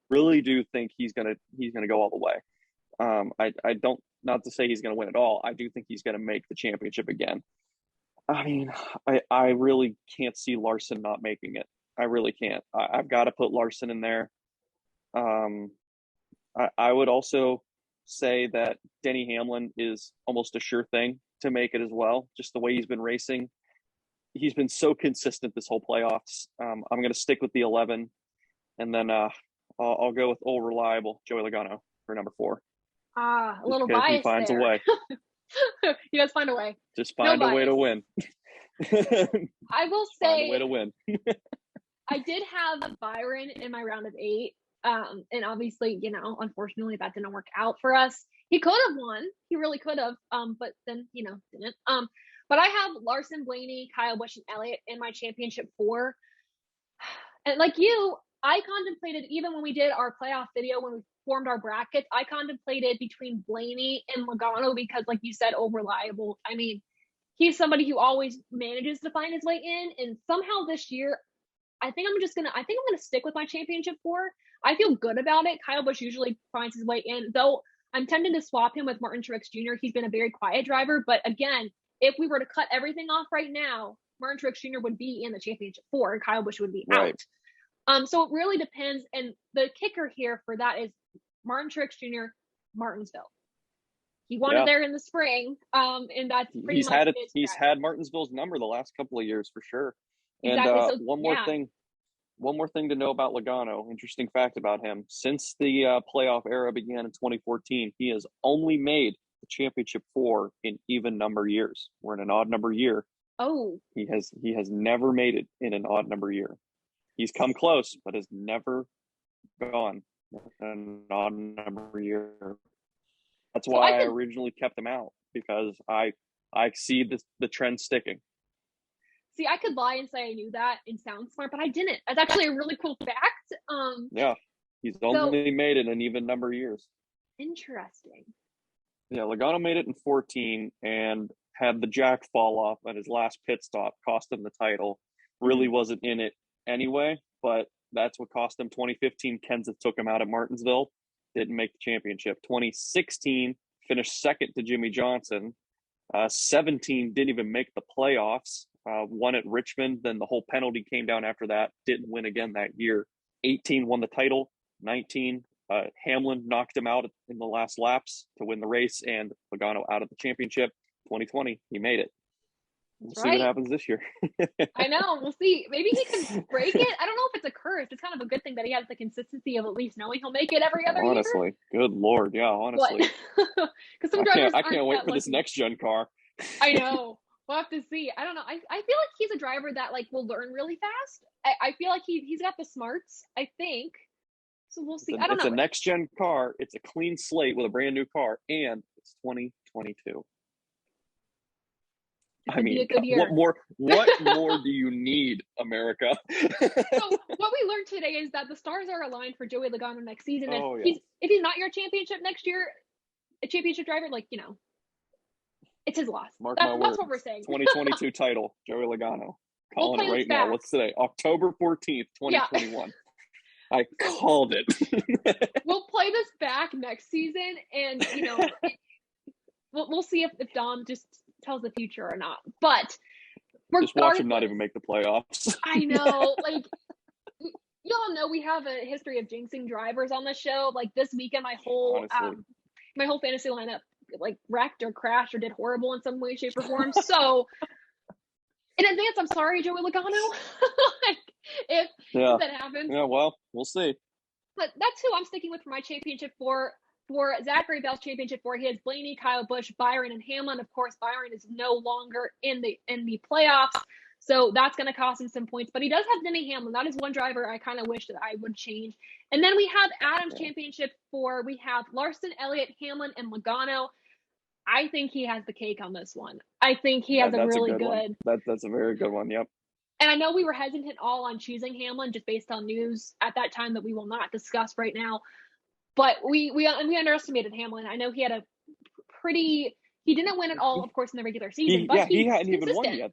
really do think he's going to go all the way. I don't, not to say he's going to win it all. I do think he's going to make the championship again. I mean, I really can't see Larson not making it. I really can't. I've got to put Larson in there. I would also say that Denny Hamlin is almost a sure thing to make it as well. Just the way he's been racing. He's been so consistent this whole playoffs. I'm going to stick with the 11, and then I'll go with old reliable Joey Logano for number 4. A little bias. He finds there. a way. He does find a way. Just find a way to win. I will say, find a way to win. I did have Byron in my round of 8. And obviously, unfortunately that didn't work out for us. He could have won. He really could have. But then, didn't. But I have Larson, Blaney, Kyle Busch, and Elliott in my championship 4. And like you, I contemplated, even when we did our playoff video, when we formed our brackets, I contemplated between Blaney and Logano because, like you said, reliable. I mean, he's somebody who always manages to find his way in. And somehow this year, I think I'm going to stick with my championship 4. I feel good about it. Kyle Busch usually finds his way in, though I'm tempted to swap him with Martin Truex Jr. He's been a very quiet driver. But again, if we were to cut everything off right now, Martin Truex Jr. would be in the championship 4 and Kyle Busch would be right out. So it really depends. And the kicker here for that is Martin Truex Jr., Martinsville. He won it there in the spring. And that's pretty much he's had Martinsville's number the last couple of years for sure. Exactly. And one more thing to know about Logano, interesting fact about him. Since the playoff era began in 2014, he has only made the championship 4 in even number years. We're in an odd number year. Oh. He has never made it in an odd number year. He's come close, but has never gone an odd number year. That's why I originally kept him out, because I see the trend sticking. See, I could lie and say I knew that and sound smart, but I didn't. That's actually a really cool fact. Yeah, he's only made it in even number years. Interesting. Yeah, Logano made it in 14 and had the jack fall off at his last pit stop, cost him the title. Really wasn't in it anyway, but that's what cost him. 2015, Kenseth took him out at Martinsville, didn't make the championship. 2016, finished second to Jimmy Johnson. 17, didn't even make the playoffs. Won at Richmond, then the whole penalty came down after that. Didn't win again that year. 18, won the title. 19, Hamlin knocked him out in the last laps to win the race, and Logano out of the championship. 2020, he made it. We'll see what happens this year. I know. We'll see. Maybe he can break it. I don't know if it's a curse. It's kind of a good thing that he has the consistency of at least knowing he'll make it every other year. Good Lord. Yeah, honestly. Because some drivers I can't wait for this next gen car. I know. We'll have to see. I don't know. I feel like he's a driver that will learn really fast. I feel like he's got the smarts, I think. So we'll see. I don't know. It's a next gen car. It's a clean slate with a brand new car, and it's 2022. I mean, what more do you need, America? So what we learned today is that the stars are aligned for Joey Logano next season. If he's not your championship next year, a championship driver, it's his loss. That's what we're saying. 2022 title, Joey Logano. Calling it right now. What's today? October 14th, 2021. Yeah. I called it. We'll play this back next season, and we'll see if Dom just tells the future or not. But just watch him not even make the playoffs. I know, y'all know we have a history of jinxing drivers on the show. Like this weekend, my whole fantasy lineup like wrecked or crashed or did horrible in some way, shape, or form. So in advance, I'm sorry, Joey Logano. Like if that happens. Yeah, well, we'll see. But that's who I'm sticking with for my championship for Zachary Bell's championship for. He has Blaney, Kyle Busch, Byron, and Hamlin. Of course, Byron is no longer in the playoffs, so that's going to cost him some points. But he does have Denny Hamlin. That is one driver I kind of wish that I would change. And then we have Adam's championship for. We have Larson, Elliott, Hamlin, and Logano. I think he has the cake on this one. I think he has a really good. That's a very good one. Yep. And I know we were hesitant all on choosing Hamlin just based on news at that time that we will not discuss right now. But we underestimated Hamlin. I know he had a pretty. He didn't win at all, of course, in the regular season. He hadn't even won yet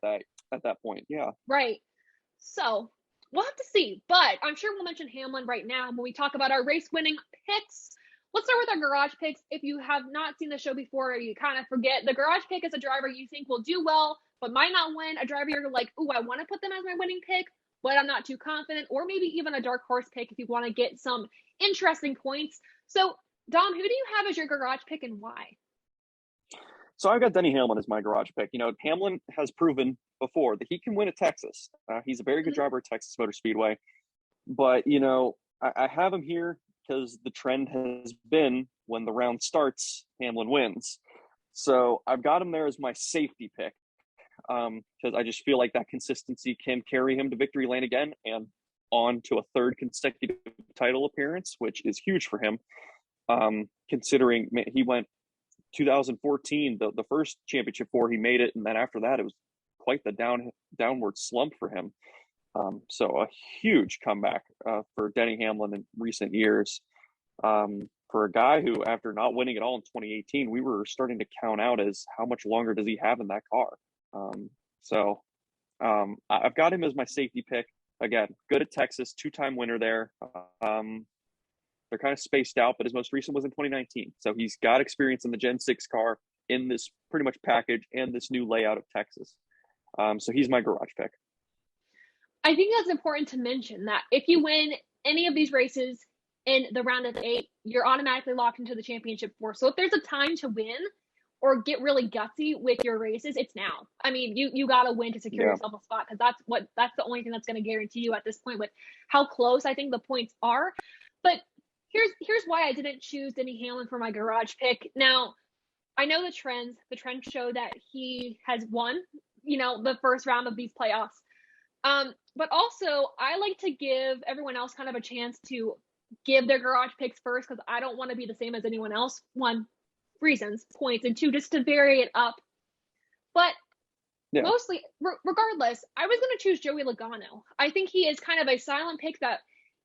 at that point. Yeah. Right. So we'll have to see. But I'm sure we'll mention Hamlin right now when we talk about our race winning picks. Let's start with our garage picks. If you have not seen the show before, or you kind of forget, the garage pick is a driver you think will do well, but might not win. A driver you're like, ooh, I want to put them as my winning pick, but I'm not too confident. Or maybe even a dark horse pick if you want to get some interesting points. So, Dom, who do you have as your garage pick and why? So I've got Denny Hamlin as my garage pick. You know, Hamlin has proven before that he can win at Texas. He's a very good driver at Texas Motor Speedway. But, you know, I have him here because the trend has been when the round starts, Hamlin wins. So I've got him there as my safety pick because I just feel like that consistency can carry him to victory lane again and on to a third consecutive title appearance, which is huge for him. Considering he went 2014, the first championship he made it. And then after that, it was quite the downward slump for him. So a huge comeback for Denny Hamlin in recent years. For a guy who, after not winning at all in 2018, we were starting to count out as how much longer does he have in that car. I've got him as my safety pick. Again, good at Texas, 2-time winner there. They're kind of spaced out, but his most recent was in 2019. So he's got experience in the Gen 6 car in this pretty much package and this new layout of Texas. So he's my garage pick. I think that's important to mention that if you win any of these races in the round of 8, you're automatically locked into the championship 4. So if there's a time to win or get really gutsy with your races, it's now. I mean, you got to win to secure yourself a spot because that's the only thing that's going to guarantee you at this point with how close I think the points are. But here's why I didn't choose Denny Hamlin for my garage pick. Now, I know the trends show that he has won, the first round of these playoffs. But also I like to give everyone else kind of a chance to give their garage picks first because I don't want to be the same as anyone else. 1, reasons, points, and 2, just to vary it up. But mostly, regardless, I was going to choose Joey Logano. I think he is kind of a silent pick that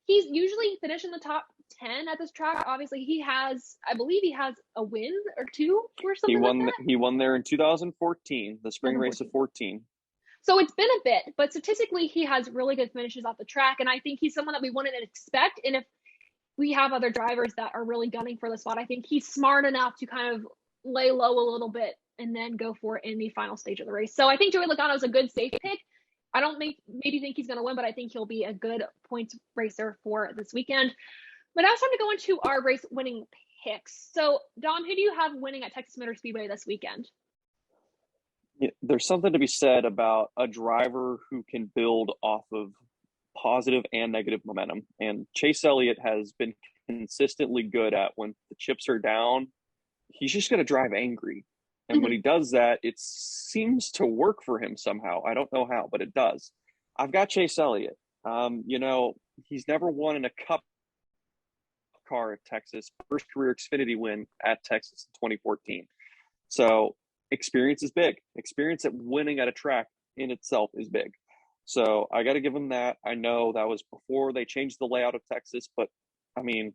he's usually finished in the top 10 at this track. Obviously, I believe he has a win or 2 or something He won there in 2014, the spring race of 14. So it's been a bit, but statistically, he has really good finishes off the track. And I think he's someone that we wouldn't expect. And if we have other drivers that are really gunning for the spot, I think he's smart enough to kind of lay low a little bit and then go for it in the final stage of the race. So I think Joey Logano is a good safe pick. I don't maybe think he's going to win, but I think he'll be a good points racer for this weekend. But now it's time to go into our race winning picks. So Dom, who do you have winning at Texas Motor Speedway this weekend? There's something to be said about a driver who can build off of positive and negative momentum. And Chase Elliott has been consistently good at when the chips are down, he's just going to drive angry. And when he does that, it seems to work for him somehow. I don't know how, but it does. I've got Chase Elliott. He's never won in a cup car at Texas. First career Xfinity win at Texas in 2014. So experience is big. Experience at winning at a track in itself is big. So I got to give him that. I know that was before they changed the layout of Texas, but I mean,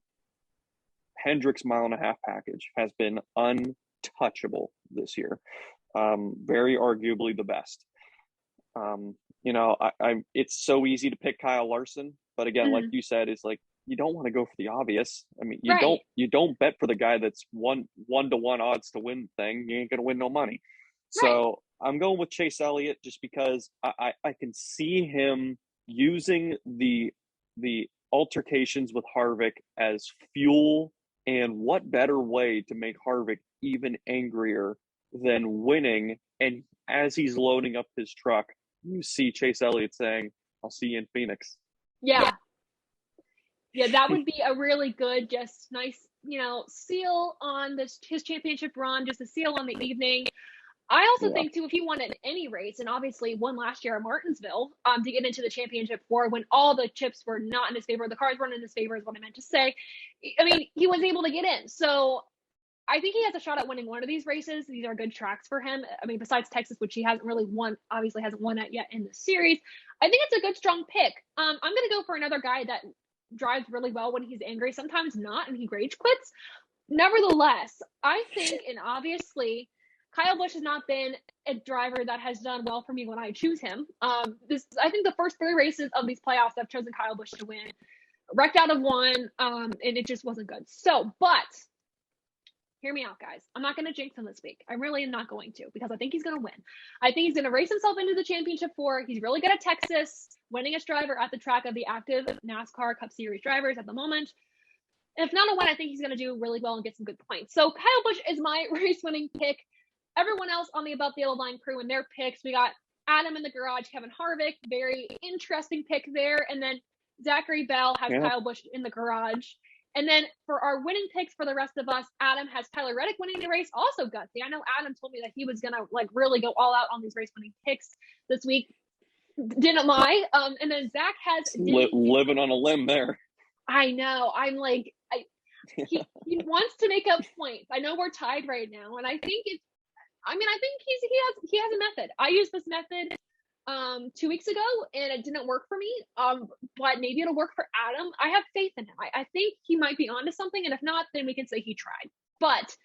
Hendrick's 1.5 mile package has been untouchable this year. Very arguably the best. It's so easy to pick Kyle Larson, but again, like you said, it's like, you don't want to go for the obvious. I mean, you don't bet for the guy that's 1-to-1 odds to win the thing. You ain't going to win no money. Right. So I'm going with Chase Elliott just because I can see him using the altercations with Harvick as fuel, and what better way to make Harvick even angrier than winning? And as he's loading up his truck, you see Chase Elliott saying, "I'll see you in Phoenix." Yeah, that would be a really good, just nice, seal on his championship run, just a seal on the evening. I also think too, if he won in any race, and obviously won last year at Martinsville, to get into the championship four when all the chips were not in his favor, the cars weren't in his favor is what I meant to say. I mean, he was able to get in. So I think he has a shot at winning one of these races. These are good tracks for him. I mean, besides Texas, which he hasn't really won, obviously hasn't won at yet in the series. I think it's a good, strong pick. I'm going to go for another guy that drives really well when he's angry, sometimes not, and he rage quits. Nevertheless, I think, and obviously, Kyle Busch has not been a driver that has done well for me when I choose him. I think the first 3 races of these playoffs, I've chosen Kyle Busch to win. Wrecked out of one, and it just wasn't good. So, but hear me out, guys. I'm not going to jinx him this week. I really am not going to, because I think he's going to win. I think he's going to race himself into the championship four. He's really good at Texas, winningest driver at the track of the active NASCAR Cup Series drivers at the moment. And if not a win, I think he's going to do really well and get some good points. So Kyle Busch is my race-winning pick. Everyone else on the Above the Yellow Line crew and their picks, we got Adam in the garage, Kevin Harvick, very interesting pick there. And then Zachary Bell has Kyle Busch in the garage. And then for our winning picks for the rest of us, Adam has Tyler Reddick winning the race, also gutsy. I know Adam told me that he was going to really go all out on these race-winning picks this week. Didn't lie. And then Zach has living on a limb there. I know. I'm like, he wants to make up points. I know we're tied right now, and I think I think he has a method. I used this method 2 weeks ago, and it didn't work for me. But maybe it'll work for Adam. I have faith in him. I think he might be onto something, and if not, then we can say he tried. But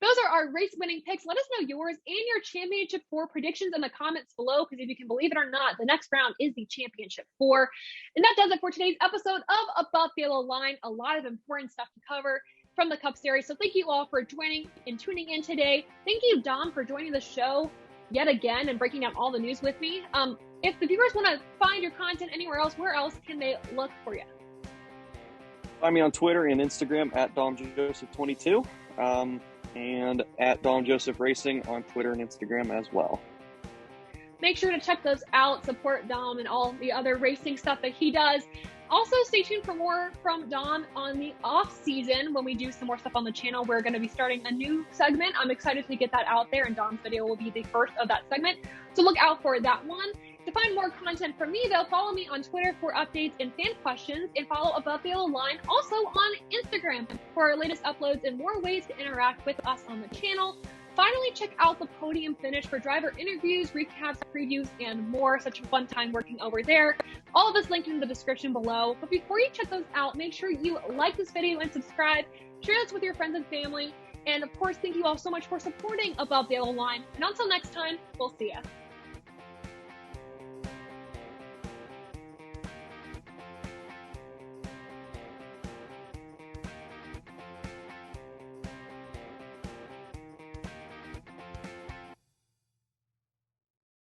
those are our race-winning picks. Let us know yours and your championship four predictions in the comments below, because if you can believe it or not, the next round is the championship four. And that does it for today's episode of Above the Yellow Line. A lot of important stuff to cover from the Cup Series. So thank you all for joining and tuning in today. Thank you, Dom, for joining the show yet again and breaking down all the news with me. If the viewers want to find your content anywhere else, where else can they look for you? Find me on Twitter and Instagram at DomJoseph22. And at Dom Joseph Racing on Twitter and Instagram as well. Make sure to check those out. Support Dom and all the other racing stuff that he does. Also, stay tuned for more from Dom on the off season when we do some more stuff on the channel. We're going to be starting a new segment. I'm excited to get that out there, and Dom's video will be the first of that segment. So look out for that one. To find more content from me, though, follow me on Twitter for updates and fan questions, and follow Above the Yellow Line also on Instagram for our latest uploads and more ways to interact with us on the channel. Finally, check out the podium finish for driver interviews, recaps, previews, and more. Such a fun time working over there. All of this linked in the description below. But before you check those out, make sure you like this video and subscribe. Share this with your friends and family. And of course, thank you all so much for supporting Above the Yellow Line. And until next time, we'll see ya.